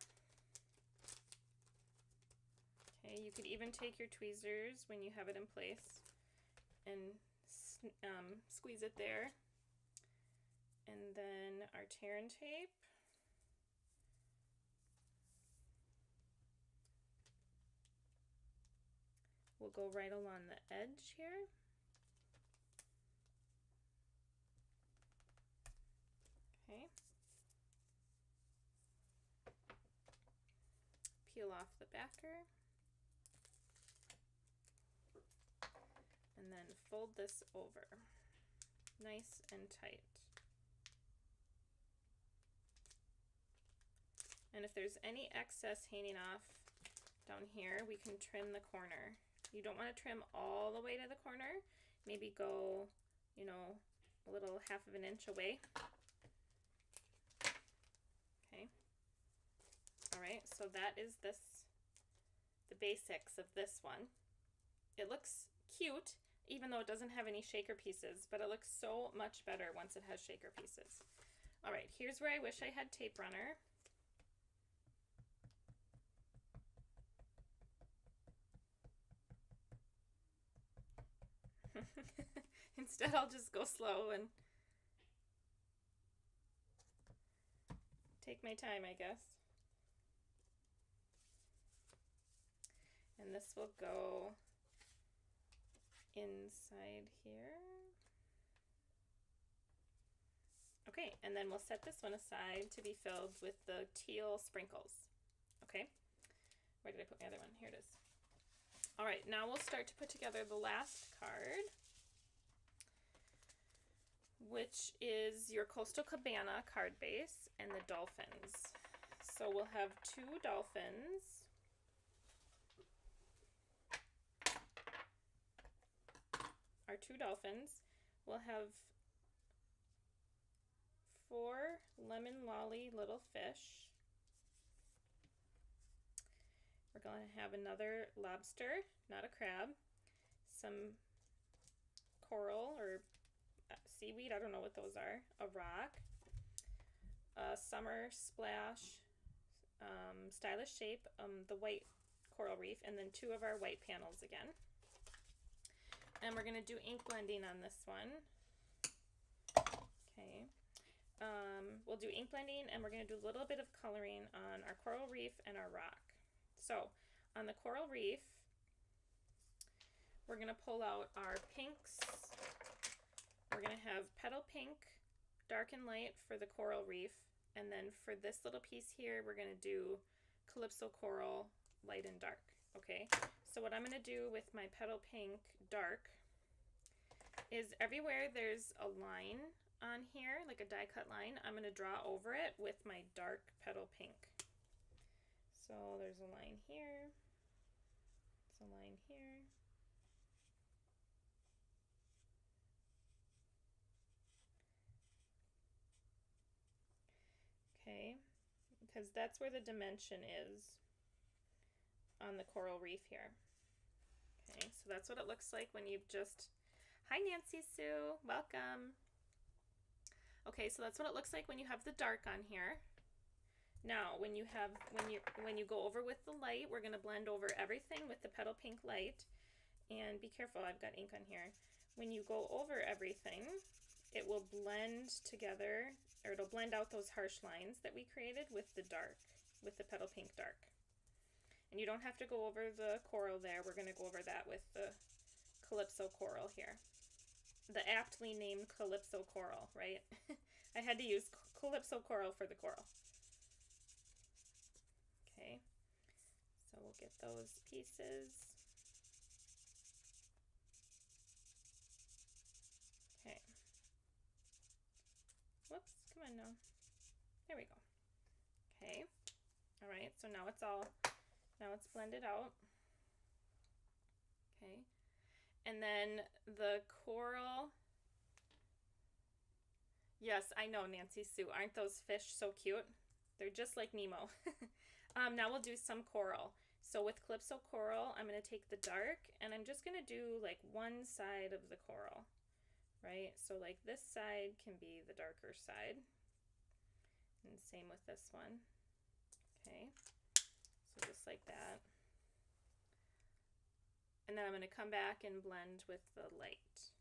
Okay, you could even take your tweezers when you have it in place and squeeze it there. And then our tear and tape. We'll go right along the edge here. Okay. Peel off the backer. And then fold this over. Nice and tight. And if there's any excess hanging off down here, we can trim the corner. You don't want to trim all the way to the corner. Maybe go, you know, a little half of an inch away. Okay. All right, so that is the basics of this one. It looks cute, even though it doesn't have any shaker pieces, but it looks so much better once it has shaker pieces. All right, here's where I wish I had tape runner. Instead, I'll just go slow and take my time, I guess. And this will go inside here. Okay, and then we'll set this one aside to be filled with the teal sprinkles. Okay, where did I put my other one? Here it is. All right, now we'll start to put together the last card, which is your Coastal Cabana card base and the dolphins. So we'll have two dolphins. Our two dolphins. We'll have 4 lemon lolly little fish. We're going to have another lobster, not a crab, some coral or seaweed, I don't know what those are, a rock, a summer splash, stylish shape, the white coral reef, and then 2 of our white panels again. And we're going to do ink blending on this one. Okay. We'll do ink blending, and we're going to do a little bit of coloring on our coral reef and our rock. So on the coral reef, we're going to pull out our pinks. We're going to have petal pink, dark and light for the coral reef. And then for this little piece here, we're going to do calypso coral, light and dark. Okay, so what I'm going to do with my petal pink dark is everywhere there's a line on here, like a die cut line, I'm going to draw over it with my dark petal pink. So there's a line here, there's a line here. Okay, because that's where the dimension is on the coral reef here. Okay, so that's what it looks like when you've just, hi Nancy Sue, welcome. Okay, so that's what it looks like when you have the dark on here. Now, when you go over with the light, we're going to blend over everything with the petal pink light. And be careful, I've got ink on here. When you go over everything, it will blend together, or it'll blend out those harsh lines that we created with the dark, with the petal pink dark. And you don't have to go over the coral there. We're going to go over that with the calypso coral here. The aptly named calypso coral, right? I had to use calypso coral for the coral. Okay, so we'll get those pieces. Okay. Whoops, come on now. There we go. Okay. All right, so now it's blended out. Okay. And then the coral. Yes, I know, Nancy Sue. Aren't those fish so cute? They're just like Nemo. Now we'll do some coral. So with Calypso Coral, I'm going to take the dark and I'm just going to do like one side of the coral, right? So like this side can be the darker side. And same with this one. Okay, so just like that. And then I'm going to come back and blend with the light.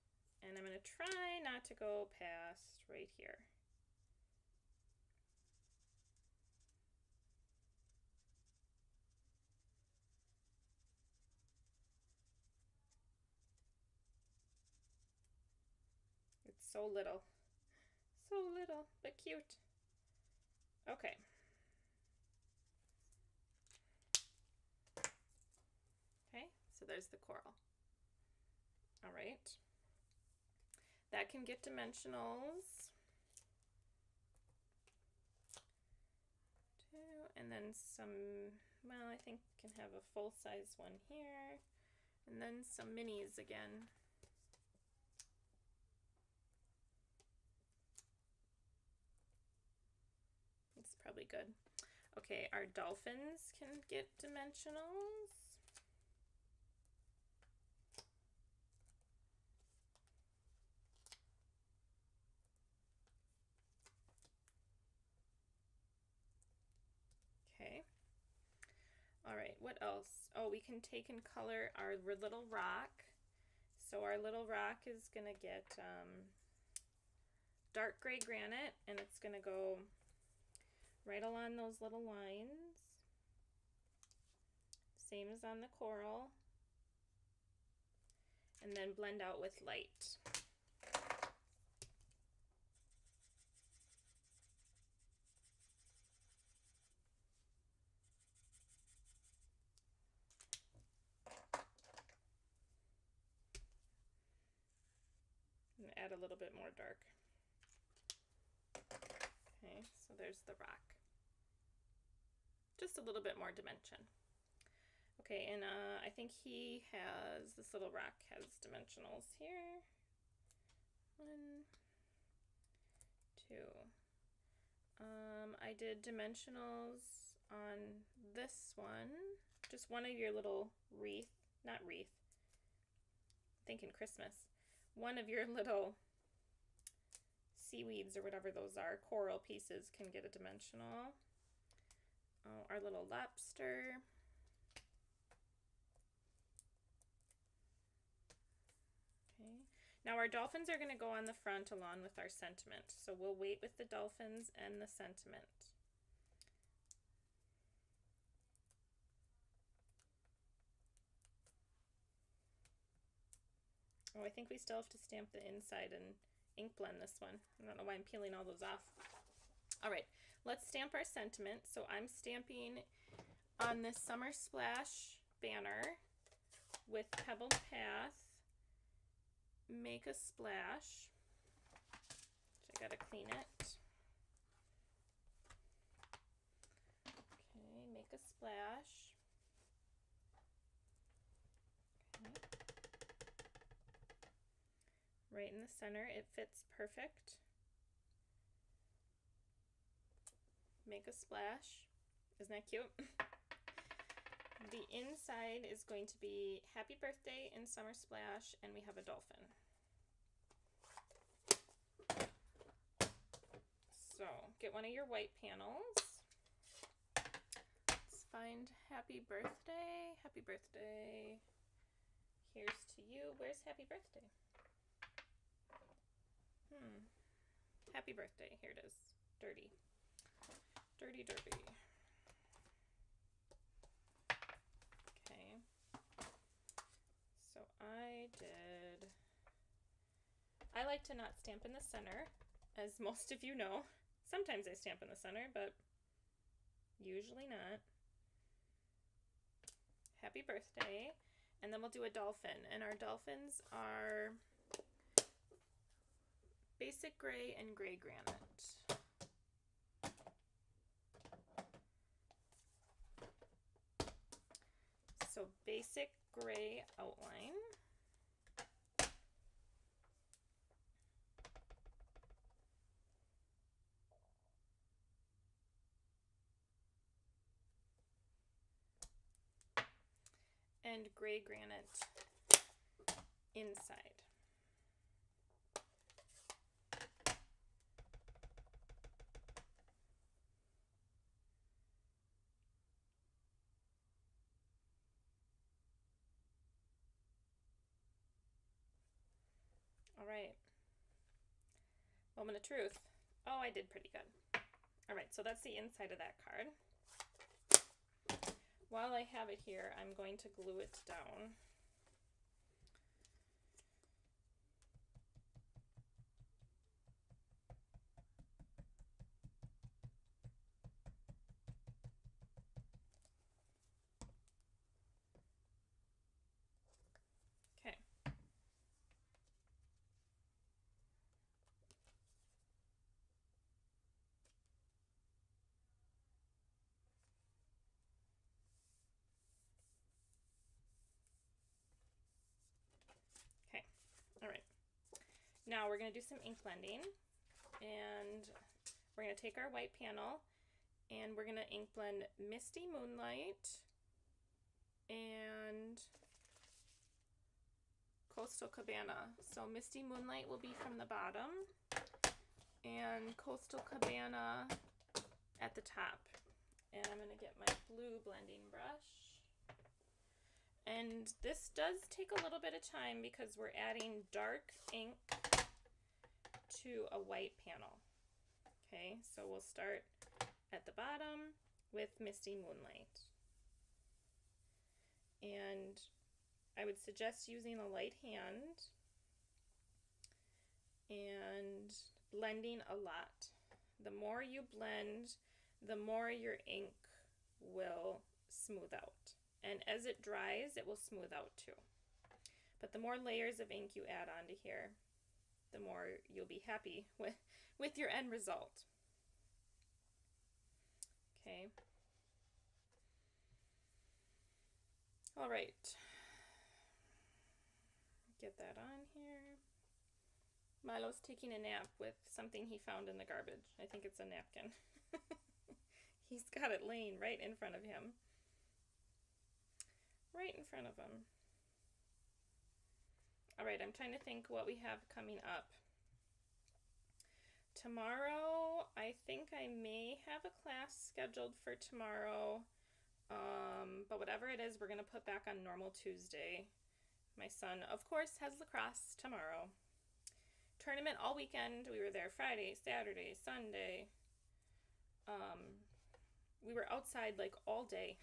And I'm going to try not to go past right here. It's so little, but cute. Okay. Okay, so there's the coral. All right. That can get dimensionals. And then some, well, I think can have a full-size one here. And then some minis again. It's probably good. Okay, our dolphins can get dimensionals. Okay. All right, what else? Oh, we can take and color our little rock. So our little rock is gonna get dark gray granite, and it's gonna go right along those little lines. Same as on the coral. And then blend out with light. And add a little bit more dark. Okay, so there's the rock. Just a little bit more dimension. Okay, and I think he has, this little rock has dimensionals here. 1, 2. I did dimensionals on this one. Just one of your little wreath, not wreath, thinking Christmas. One of your little seaweeds or whatever those are, coral pieces can get a dimensional. Oh, our little lobster. Okay. Now our dolphins are going to go on the front along with our sentiment. So we'll wait with the dolphins and the sentiment. Oh, I think we still have to stamp the inside and ink blend this one. I don't know why I'm peeling all those off. All right, let's stamp our sentiment. So I'm stamping on this Summer Splash banner with Pebbled Path, Make a Splash. I gotta clean it. Okay, make a splash. Okay. Right in the center, it fits perfect. Make a splash. Isn't that cute? The inside is going to be Happy Birthday in Summer Splash, and we have a dolphin. So get one of your white panels. Let's find Happy Birthday. Happy Birthday. Here's to you. Where's Happy Birthday? Happy Birthday. Here it is. Dirty. Dirty, dirty. Okay. So I like to not stamp in the center, as most of you know. Sometimes I stamp in the center, but usually not. happy birthday. And then we'll do a dolphin. And our dolphins are basic gray and gray granite. So basic gray outline. And gray granite inside. All right. Moment of truth. Oh, I did pretty good. All right, so that's the inside of that card. While I have it here, I'm going to glue it down. Okay. Okay, all right. Now we're going to do some ink blending, and we're going to take our white panel and we're going to ink blend Misty Moonlight and Coastal Cabana. So Misty Moonlight will be from the bottom and Coastal Cabana at the top. And I'm going to get my blue blending brush. And this does take a little bit of time because we're adding dark ink to a white panel. Okay, so we'll start at the bottom with Misty Moonlight. And I would suggest using a light hand and blending a lot. The more you blend, the more your ink will smooth out. And as it dries, it will smooth out too. But the more layers of ink you add onto here, the more you'll be happy with your end result. Okay. All right. Get that on here. Milo's taking a nap with something he found in the garbage. I think it's a napkin. He's got it laying right in front of him. Right in front of him. All right, I'm trying to think what we have coming up. Tomorrow, I think I may have a class scheduled for tomorrow, but whatever it is, we're going to put back on normal Tuesday. My son, of course, has lacrosse tomorrow. Tournament all weekend. We were there Friday, Saturday, Sunday. We were outside like all day.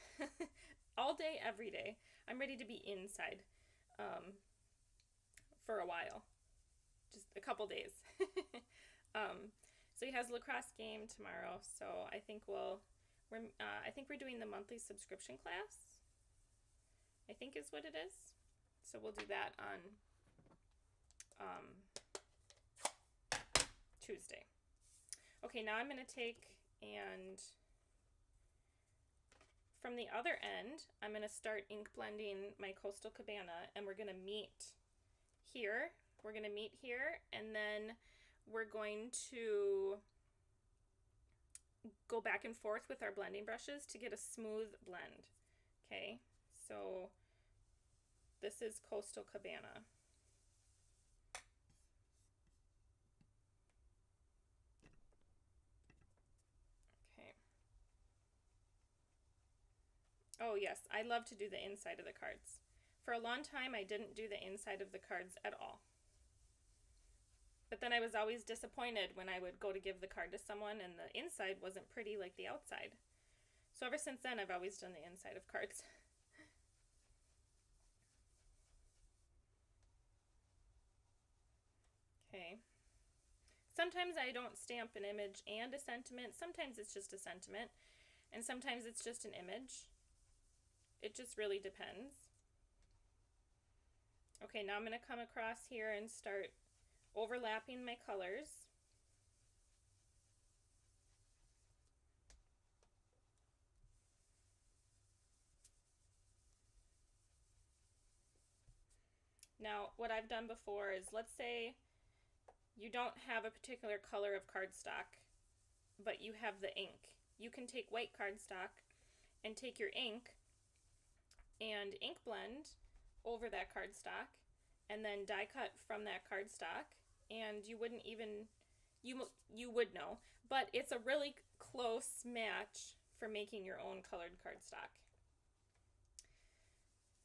All day, every day. I'm ready to be inside for a while. Just a couple days. So he has a lacrosse game tomorrow. So I think we're doing the monthly subscription class. I think is what it is. So we'll do that on Tuesday. Okay, now I'm going to take and from the other end, I'm going to start ink blending my Coastal Cabana, and we're going to meet here. We're going to meet here, and then we're going to go back and forth with our blending brushes to get a smooth blend. Okay, so this is Coastal Cabana. Oh yes, I love to do the inside of the cards. For a long time, I didn't do the inside of the cards at all. But then I was always disappointed when I would go to give the card to someone and the inside wasn't pretty like the outside. So ever since then, I've always done the inside of cards. Okay. Sometimes I don't stamp an image and a sentiment. Sometimes it's just a sentiment. And sometimes it's just an image. it just really depends. Okay, now I'm going to come across here and start overlapping my colors. Now, what I've done before is, let's say you don't have a particular color of cardstock, but you have the ink. You can take white cardstock and take your ink and ink blend over that cardstock and then die cut from that cardstock, and you wouldn't even, you would know, but it's a really close match for making your own colored cardstock.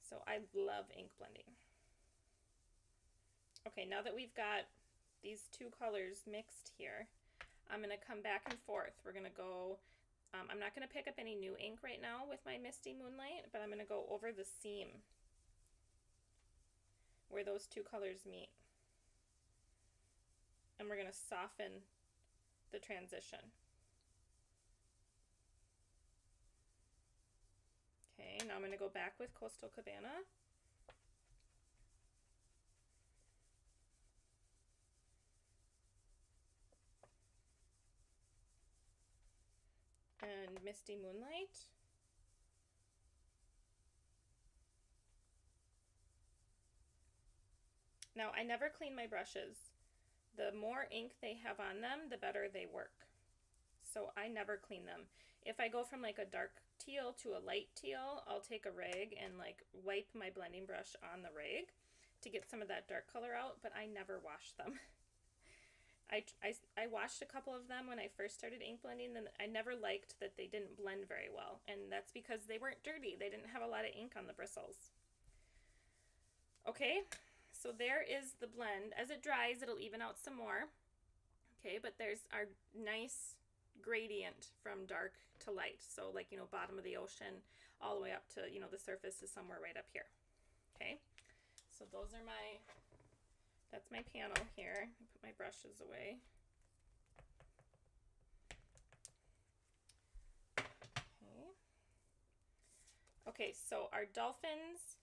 So I love ink blending. Okay, now that we've got these two colors mixed here, I'm going to come back and forth. We're going to go, I'm not going to pick up any new ink right now with my Misty Moonlight, but I'm going to go over the seam where those two colors meet. And we're going to soften the transition. Okay, now I'm going to go back with Coastal Cabana. And Misty Moonlight. Now, I never clean my brushes. The more ink they have on them, the better they work. So I never clean them. If I go from like a dark teal to a light teal, I'll take a rag and like wipe my blending brush on the rag to get some of that dark color out, but I never wash them. I washed a couple of them when I first started ink blending, and I never liked that they didn't blend very well, and that's because they weren't dirty. They didn't have a lot of ink on the bristles. Okay, so there is the blend. As it dries, it'll even out some more. Okay, but there's our nice gradient from dark to light. So like, you know, bottom of the ocean all the way up to, you know, the surface is somewhere right up here. Okay, so those are my... That's my panel here. I put my brushes away. Okay. Okay, so our dolphins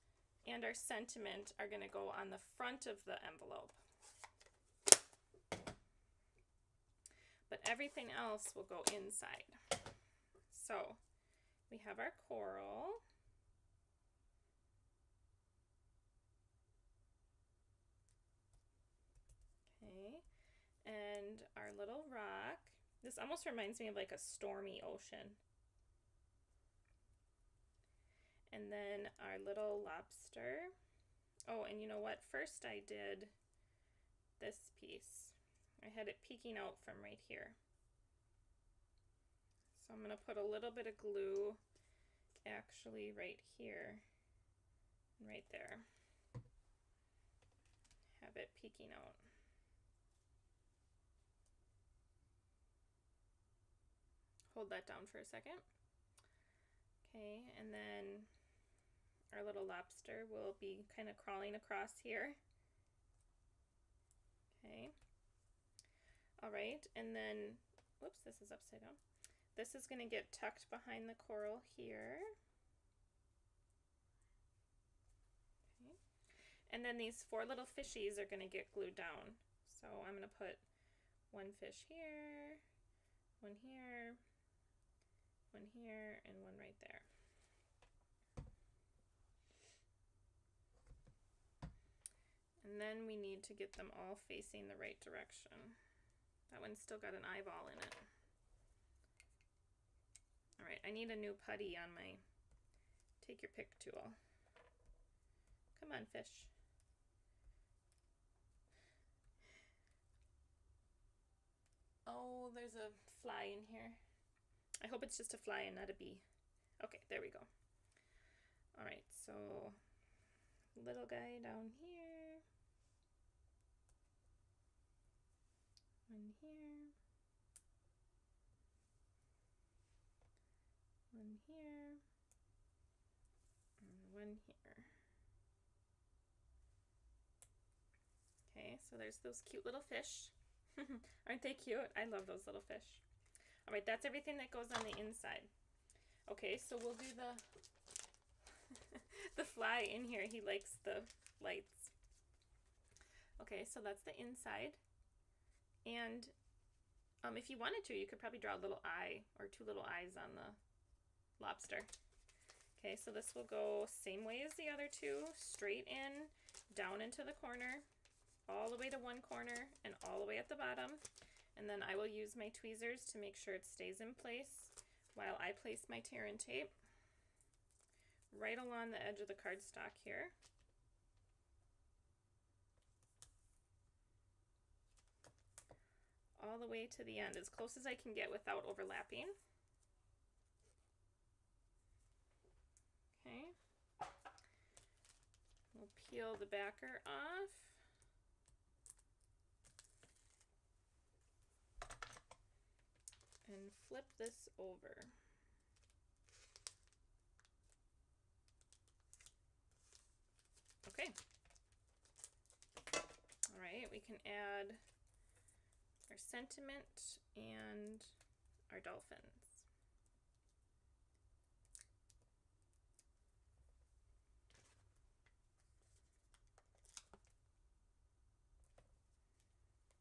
and our sentiment are going to go on the front of the envelope. But everything else will go inside. So we have our coral. Okay, and our little rock. This almost reminds me of like a stormy ocean. And then our little lobster. Oh, and you know what? First I did this piece. I had it peeking out from right here. So I'm going to put a little bit of glue actually right here and right there. Have it peeking out. Hold that down for a second. Okay, and then our little lobster will be kind of crawling across here. Okay. All right, and then, whoops, this is upside down. This is going to get tucked behind the coral here. Okay. And then these four little fishies are going to get glued down. So I'm going to put one fish here, one here, one here, and one right there. And then we need to get them all facing the right direction. That one's still got an eyeball in it. All right, I need a new putty on my take your pick tool. Come on, fish. Oh, there's a fly in here. I hope it's just a fly and not a bee. Okay, there we go. All right, so little guy down here. One here. One here. And one here. Okay, so there's those cute little fish. Aren't they cute? I love those little fish. All right, that's everything that goes on the inside. Okay, so we'll do the the fly in here, he likes the lights. Okay, so that's the inside. And if you wanted to, you could probably draw a little eye or two little eyes on the lobster. Okay, so this will go same way as the other two, straight in, down into the corner, all the way to one corner, and all the way at the bottom. And then I will use my tweezers to make sure it stays in place while I place my tear and tape right along the edge of the cardstock here. All the way to the end, as close as I can get without overlapping. Okay. We'll peel the backer off. And flip this over. Okay. All right, we can add our sentiment and our dolphins.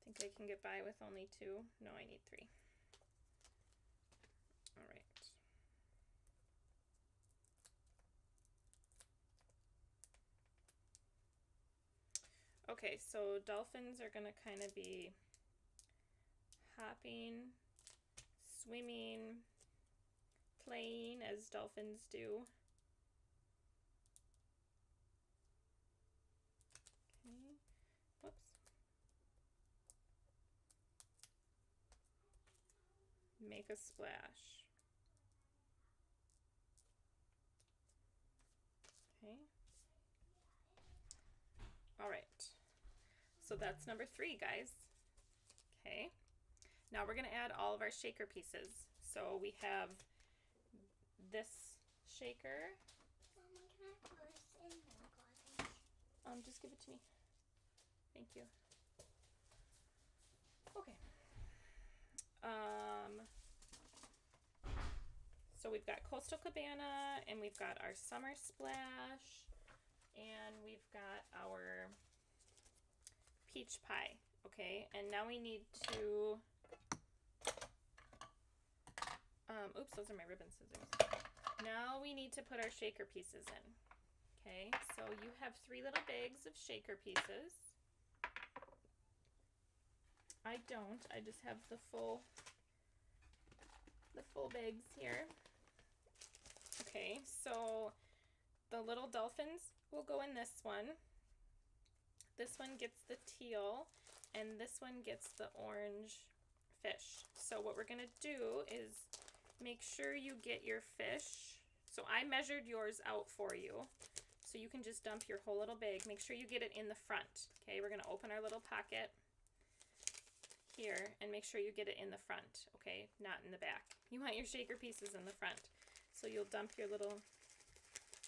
I think I can get by with only 2. No, I need 3. All right. Okay, so dolphins are going to kind of be hopping, swimming, playing as dolphins do. Okay, whoops. Make a splash. Okay. All right. So that's number 3, guys. Okay. Now we're going to add all of our shaker pieces. So we have this shaker. Mama, can I put this in the garden? Just give it to me. Thank you. Okay. So we've got Coastal Cabana, and we've got our Summer Splash, and we've got our Peach Pie. Okay, and now we need to oops, those are my ribbon scissors. Now we need to put our shaker pieces in. Okay, so you have 3 little bags of shaker pieces. I don't. I just have the full bags here. Okay, so the little dolphins will go in this one. This one gets the teal, and this one gets the orange fish. So what we're gonna do is make sure you get your fish. So I measured yours out for you. So you can just dump your whole little bag. Make sure you get it in the front. Okay, we're gonna open our little pocket here and make sure you get it in the front, okay, not in the back. You want your shaker pieces in the front. So you'll dump your little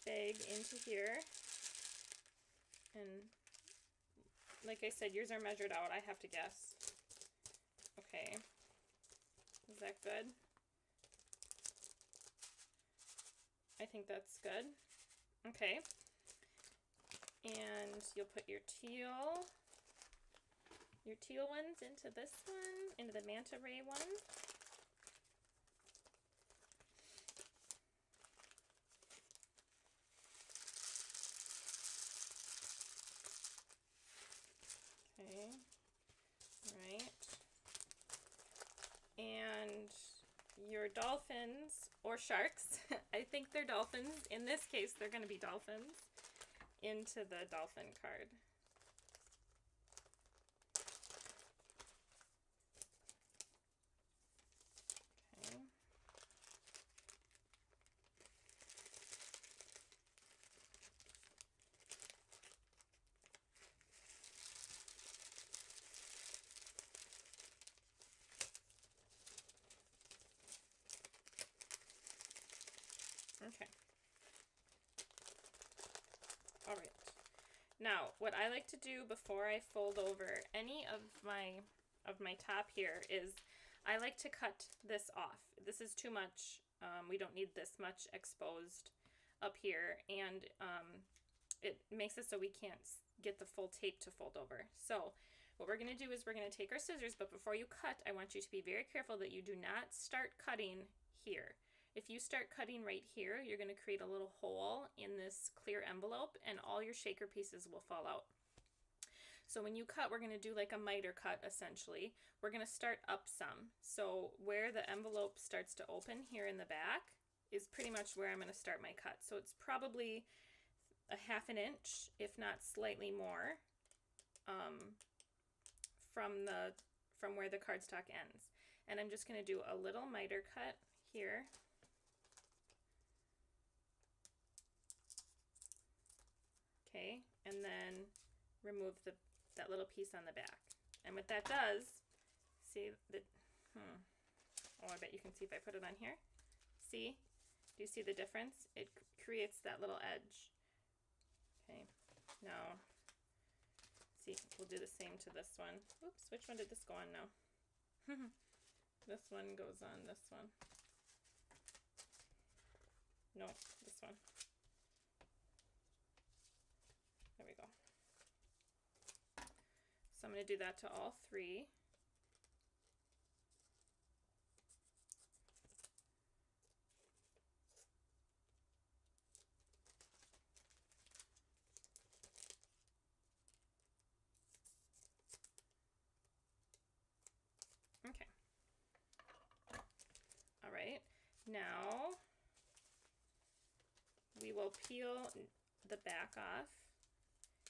bag into here, and like I said, yours are measured out, I have to guess. Okay, is that good? I think that's good. Okay, and you'll put your teal ones into this one, into the manta ray one. Okay, all right. And your dolphins or sharks, I think they're dolphins. In this case, they're going to be dolphins, into the dolphin card. Okay. All right. Now, what I like to do before I fold over any of my top here is I like to cut this off. This is too much. We don't need this much exposed up here, and it makes it so we can't get the full tape to fold over. So what we're going to do is we're going to take our scissors, but before you cut, I want you to be very careful that you do not start cutting here. If you start cutting right here, you're going to create a little hole in this clear envelope, and all your shaker pieces will fall out. So when you cut, we're going to do like a miter cut, essentially. We're going to start up some. So where the envelope starts to open here in the back is pretty much where I'm going to start my cut. So it's probably a ½ inch, if not slightly more, from where the cardstock ends. And I'm just going to do a little miter cut here. Okay, and then remove that little piece on the back. And what that does, see the, oh, I bet you can see if I put it on here. See? Do you see the difference? It creates that little edge. Okay, now, see, we'll do the same to this one. Oops, which one did this go on now? This one goes on this one. No, this one. There we go. So I'm going to do that to all 3. Okay. All right. Now we will peel the back off.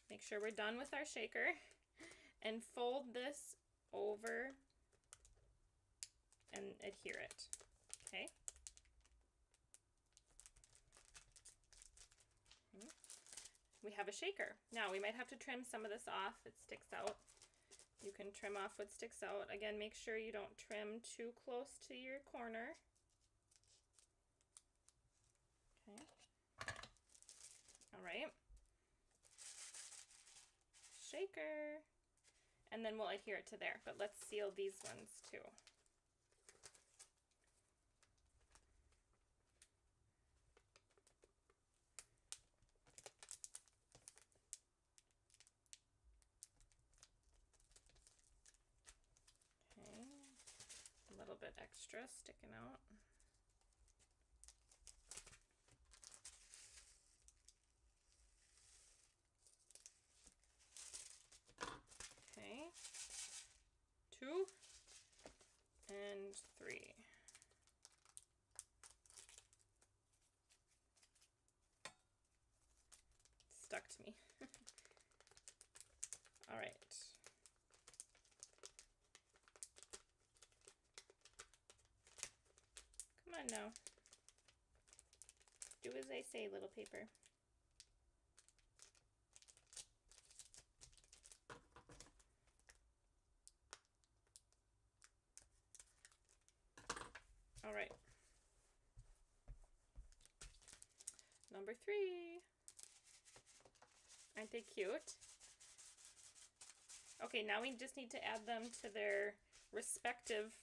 Make sure we're done with our shaker, and fold this over and adhere it. Okay. We have a shaker. Now we might have to trim some of this off. It sticks out. You can trim off what sticks out. Again, make sure you don't trim too close to your corner. Okay. All right. Shaker. And then we'll adhere it to there, but let's seal these ones too. Okay, a little bit extra sticking out. Okay, 2 and 3. Stuck to me. All right. Come on now. Do as I say, little paper. All right. Number 3. Aren't they cute? Okay, now we just need to add them to their respective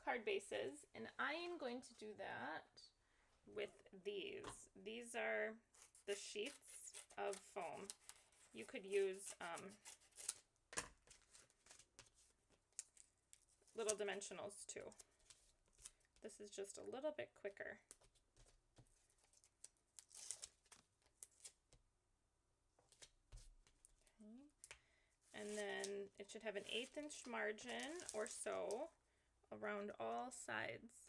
card bases, and I am going to do that with these. These are the sheets of foam. You could use little dimensionals too. This is just a little bit quicker. Okay. And then it should have an 1/8 inch margin or so around all sides.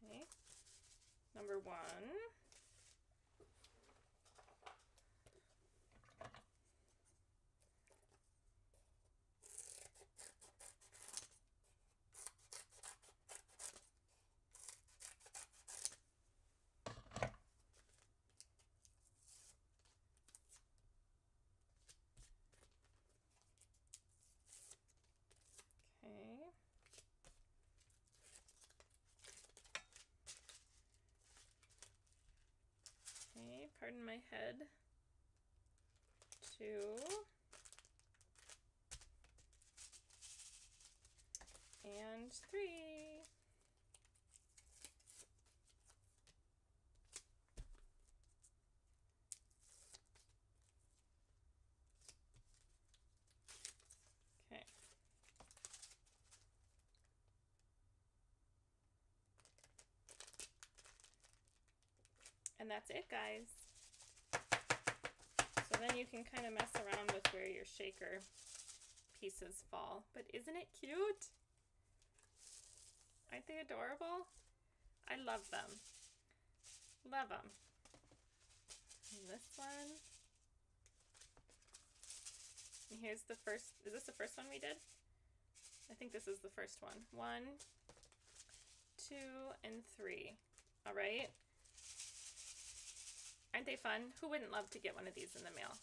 Okay. Number 1. Okay, pardon my head. 2. And 3. And that's it, guys. So then you can kind of mess around with where your shaker pieces fall. But isn't it cute? Aren't they adorable? I love them. Love them. And this one. And here's the first. Is this the first one we did? I think this is the first one. 1, 2, and 3. All right. Aren't they fun? Who wouldn't love to get one of these in the mail?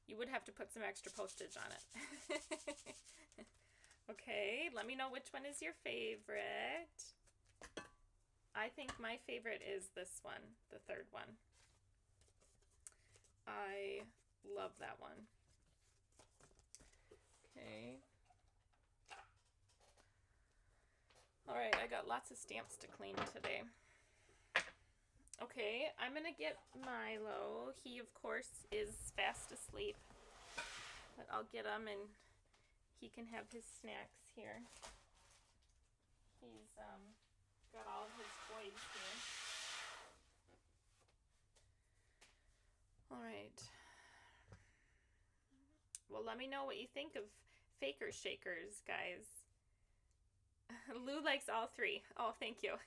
You would have to put some extra postage on it. Okay, let me know which one is your favorite. I think my favorite is this one, the third one. I love that one. Okay. All right, I got lots of stamps to clean today. Okay, I'm gonna get Milo. He, of course, is fast asleep, but I'll get him and he can have his snacks here. He's got all of his toys here. All right. Well, let me know what you think of Faker Shakers, guys. Lou likes all 3. Oh, thank you.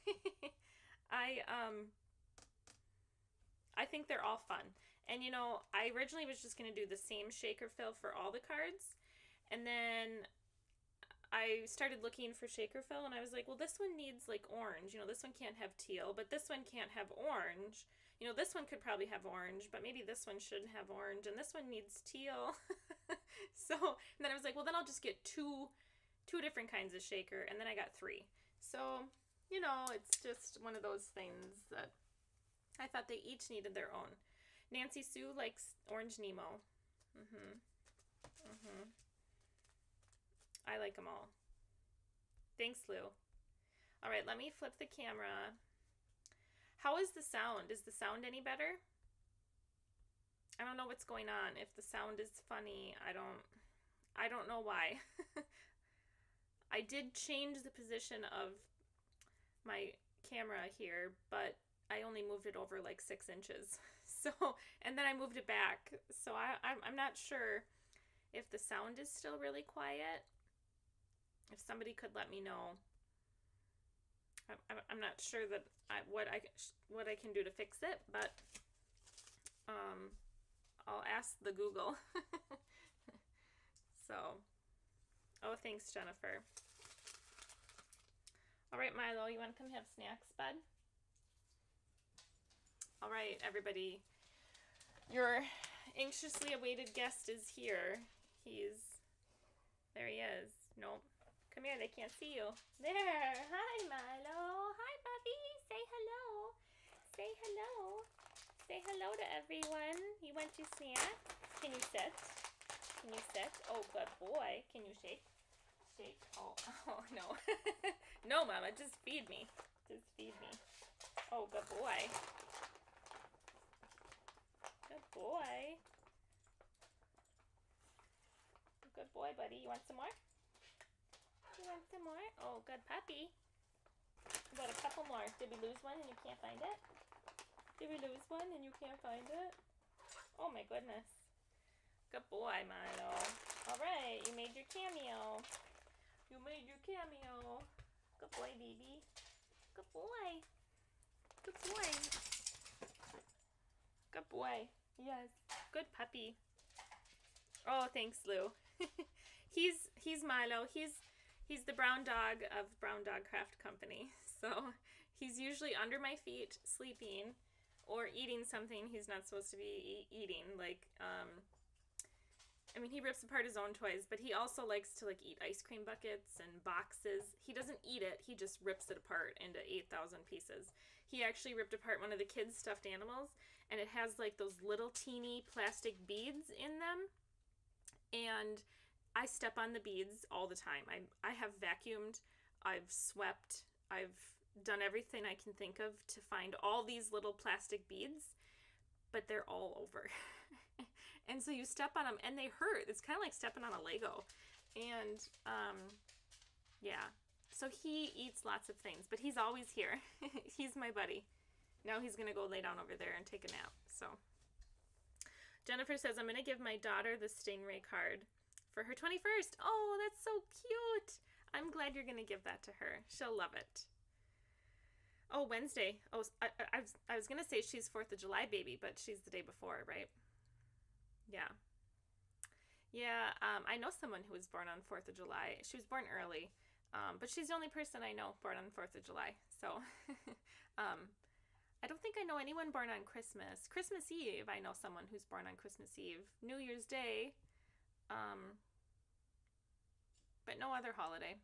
I think they're all fun. And you know, I originally was just going to do the same shaker fill for all the cards. And then I started looking for shaker fill and I was like, well, this one needs like orange. You know, this one can't have teal, but this one can't have orange. You know, this one could probably have orange, but maybe this one shouldn't have orange. And this one needs teal. So, and then I was like, well, then I'll just get two different kinds of shaker. And then I got 3. So, you know, it's just one of those things that I thought they each needed their own. Nancy Sue likes Orange Nemo. I like them all. Thanks, Lou. All right, let me flip the camera. How is the sound? Is the sound any better? I don't know what's going on. If the sound is funny, I don't know why. I did change the position of my camera here, but I only moved it over like 6 inches. So, and then I moved it back. So I'm not sure if the sound is still really quiet. If somebody could let me know. I'm not sure that what I can do to fix it, but I'll ask the Google. So, oh, thanks, Jennifer. All right, Milo, you want to come have snacks, bud? All right, everybody. Your anxiously awaited guest is here. There he is. Nope. Come here, they can't see you. There. Hi, Milo. Hi, Bubby. Say hello. Say hello. Say hello to everyone. You want your snack? Can you sit? Can you sit? Oh, good boy. Can you shake? Shake. Oh no. No, Mama, just feed me. Just feed me. Oh, good boy. Good boy. Good boy, buddy. You want some more? You want some more? Oh, good puppy. About a couple more. Did we lose one and you can't find it? Did we lose one and you can't find it? Oh my goodness. Good boy, Milo. Alright, you made your cameo. You made your cameo. Good boy, baby. Good boy. Good boy. Good boy. Yes. Good puppy. Oh, thanks, Lou. He's Milo. He's the brown dog of Brown Dog Craft Company. So he's usually under my feet sleeping or eating something he's not supposed to be eating. Like, I mean, he rips apart his own toys, but he also likes to like eat ice cream buckets and boxes. He doesn't eat it. He just rips it apart into 8,000 pieces. He actually ripped apart one of the kids' stuffed animals, and it has like those little teeny plastic beads in them. And I step on the beads all the time. I have vacuumed, I've swept, I've done everything I can think of to find all these little plastic beads, but they're all over. And so you step on them and they hurt. It's kind of like stepping on a Lego. And yeah, so he eats lots of things, but he's always here. He's my buddy. Now he's going to go lay down over there and take a nap. So Jennifer says, I'm going to give my daughter the Stingray card for her 21st. Oh, that's so cute. I'm glad you're going to give that to her. She'll love it. Oh, Wednesday. Oh, I was going to say she's 4th of July baby, but she's the day before, right? Yeah. Yeah, I know someone who was born on 4th of July. She was born early, but she's the only person I know born on 4th of July. So I don't think I know anyone born on Christmas. Christmas Eve, I know someone who's born on Christmas Eve. New Year's Day, but no other holiday.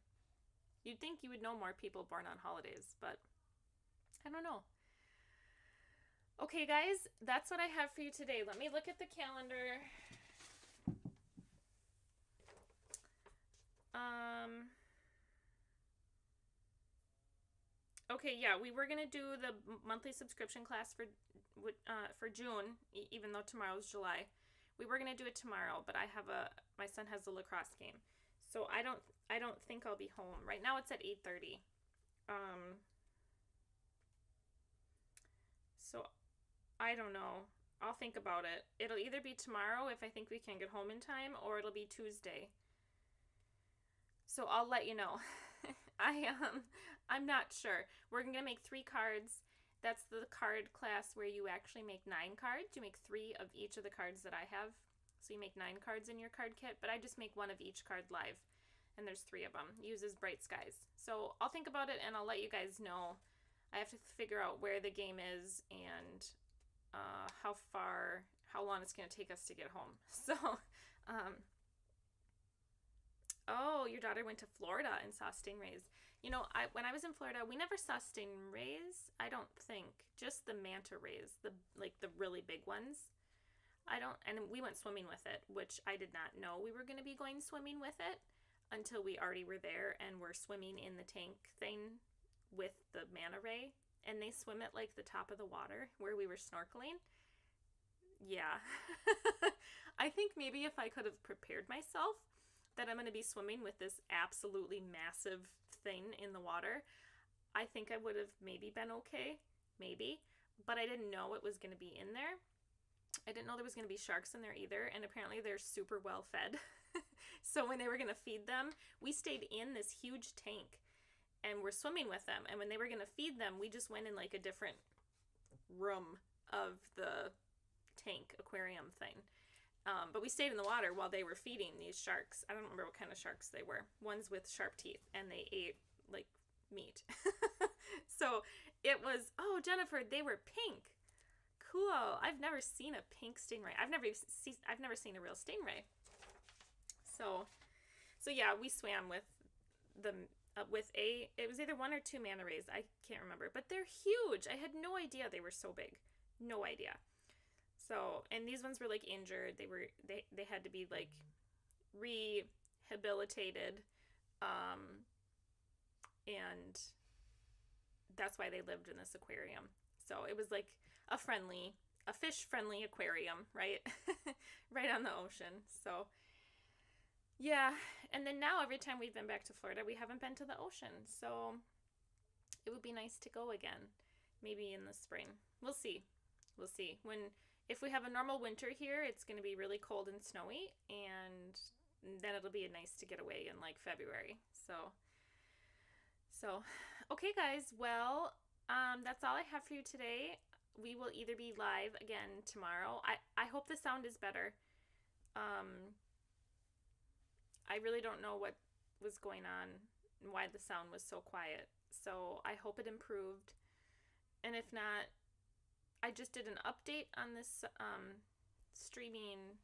You'd think you would know more people born on holidays, but I don't know. Okay, guys, that's what I have for you today. Let me look at the calendar. Okay, yeah, we were gonna do the monthly subscription class for June, even though tomorrow's July. We were gonna do it tomorrow, but my son has a lacrosse game, so I don't think I'll be home. Right now it's at 8:30. So I don't know. I'll think about it. It'll either be tomorrow if I think we can get home in time, or it'll be Tuesday. So I'll let you know. I'm not sure. We're gonna make 3 cards. That's the card class where you actually make 9 cards. You make 3 of each of the cards that I have. So you make 9 cards in your card kit, but I just make 1 of each card live. And there's 3 of them. Uses Bright Skies. So I'll think about it and I'll let you guys know. I have to figure out where the game is and how long it's gonna take us to get home. So, oh, your daughter went to Florida and saw stingrays. You know, when I was in Florida, we never saw stingrays, I don't think. Just the manta rays, the really big ones. And we went swimming with it, which I did not know we were going to be going swimming with it until we already were there and were swimming in the tank thing with the manta ray. And they swim at like the top of the water where we were snorkeling. Yeah. I think maybe if I could have prepared myself that I'm going to be swimming with this absolutely massive thing in the water, I think I would have maybe been okay. Maybe. But I didn't know it was going to be in there. I didn't know there was going to be sharks in there either. And apparently they're super well fed. So when they were going to feed them, we stayed in this huge tank and we're swimming with them. And when they were going to feed them, we just went in like a different room of the tank aquarium thing. But we stayed in the water while they were feeding these sharks. I don't remember what kind of sharks they were. Ones with sharp teeth, and they ate like meat. So it was, oh, Jennifer, they were pink. Cool. I've never seen a pink stingray. I've never seen a real stingray. So yeah, we swam with it was either 1 or 2 manta rays. I can't remember, but they're huge. I had no idea they were so big. No idea. So, and these ones were like injured. They had to be like rehabilitated. And that's why they lived in this aquarium. So it was like a fish-friendly aquarium, right? Right on the ocean. So, yeah. And then now every time we've been back to Florida, we haven't been to the ocean. So it would be nice to go again. Maybe in the spring. We'll see. We'll see. If we have a normal winter here, it's going to be really cold and snowy, and then it'll be nice to get away in like February. So okay, guys. Well, that's all I have for you today. We will either be live again tomorrow. I hope the sound is better. I really don't know what was going on and why the sound was so quiet. So I hope it improved. And if not, I just did an update on this streaming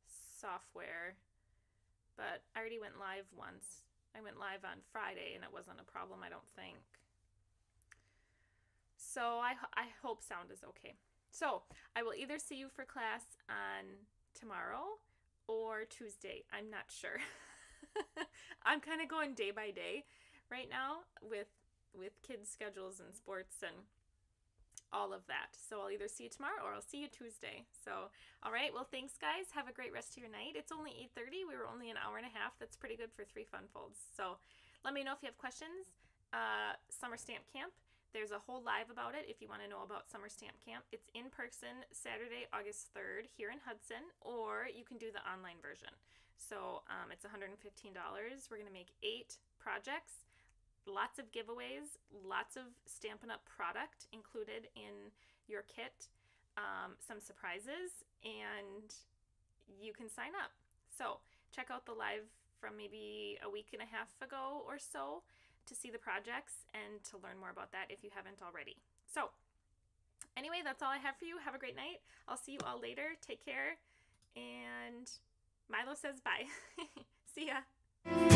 software, but I already went live once. I went live on Friday and it wasn't a problem, I don't think. So I hope sound is okay. So I will either see you for class on tomorrow or Tuesday. I'm not sure. I'm kind of going day by day right now with kids' schedules and sports and all of that. So I'll either see you tomorrow or I'll see you Tuesday. So, all right. Well, thanks, guys. Have a great rest of your night. It's only 8:30. We were only an hour and a half. That's pretty good for 3 fun folds. So let me know if you have questions. Summer Stamp Camp. There's a whole live about it if you want to know about Summer Stamp Camp. It's in person Saturday, August 3rd here in Hudson, or you can do the online version. So it's $115. We're going to make 8 projects, lots of giveaways, lots of Stampin' Up! Product included in your kit, some surprises, and you can sign up. So check out the live from maybe a week and a half ago or so to see the projects and to learn more about that if you haven't already. So anyway, that's all I have for you. Have a great night. I'll see you all later. Take care. And Milo says bye. See ya.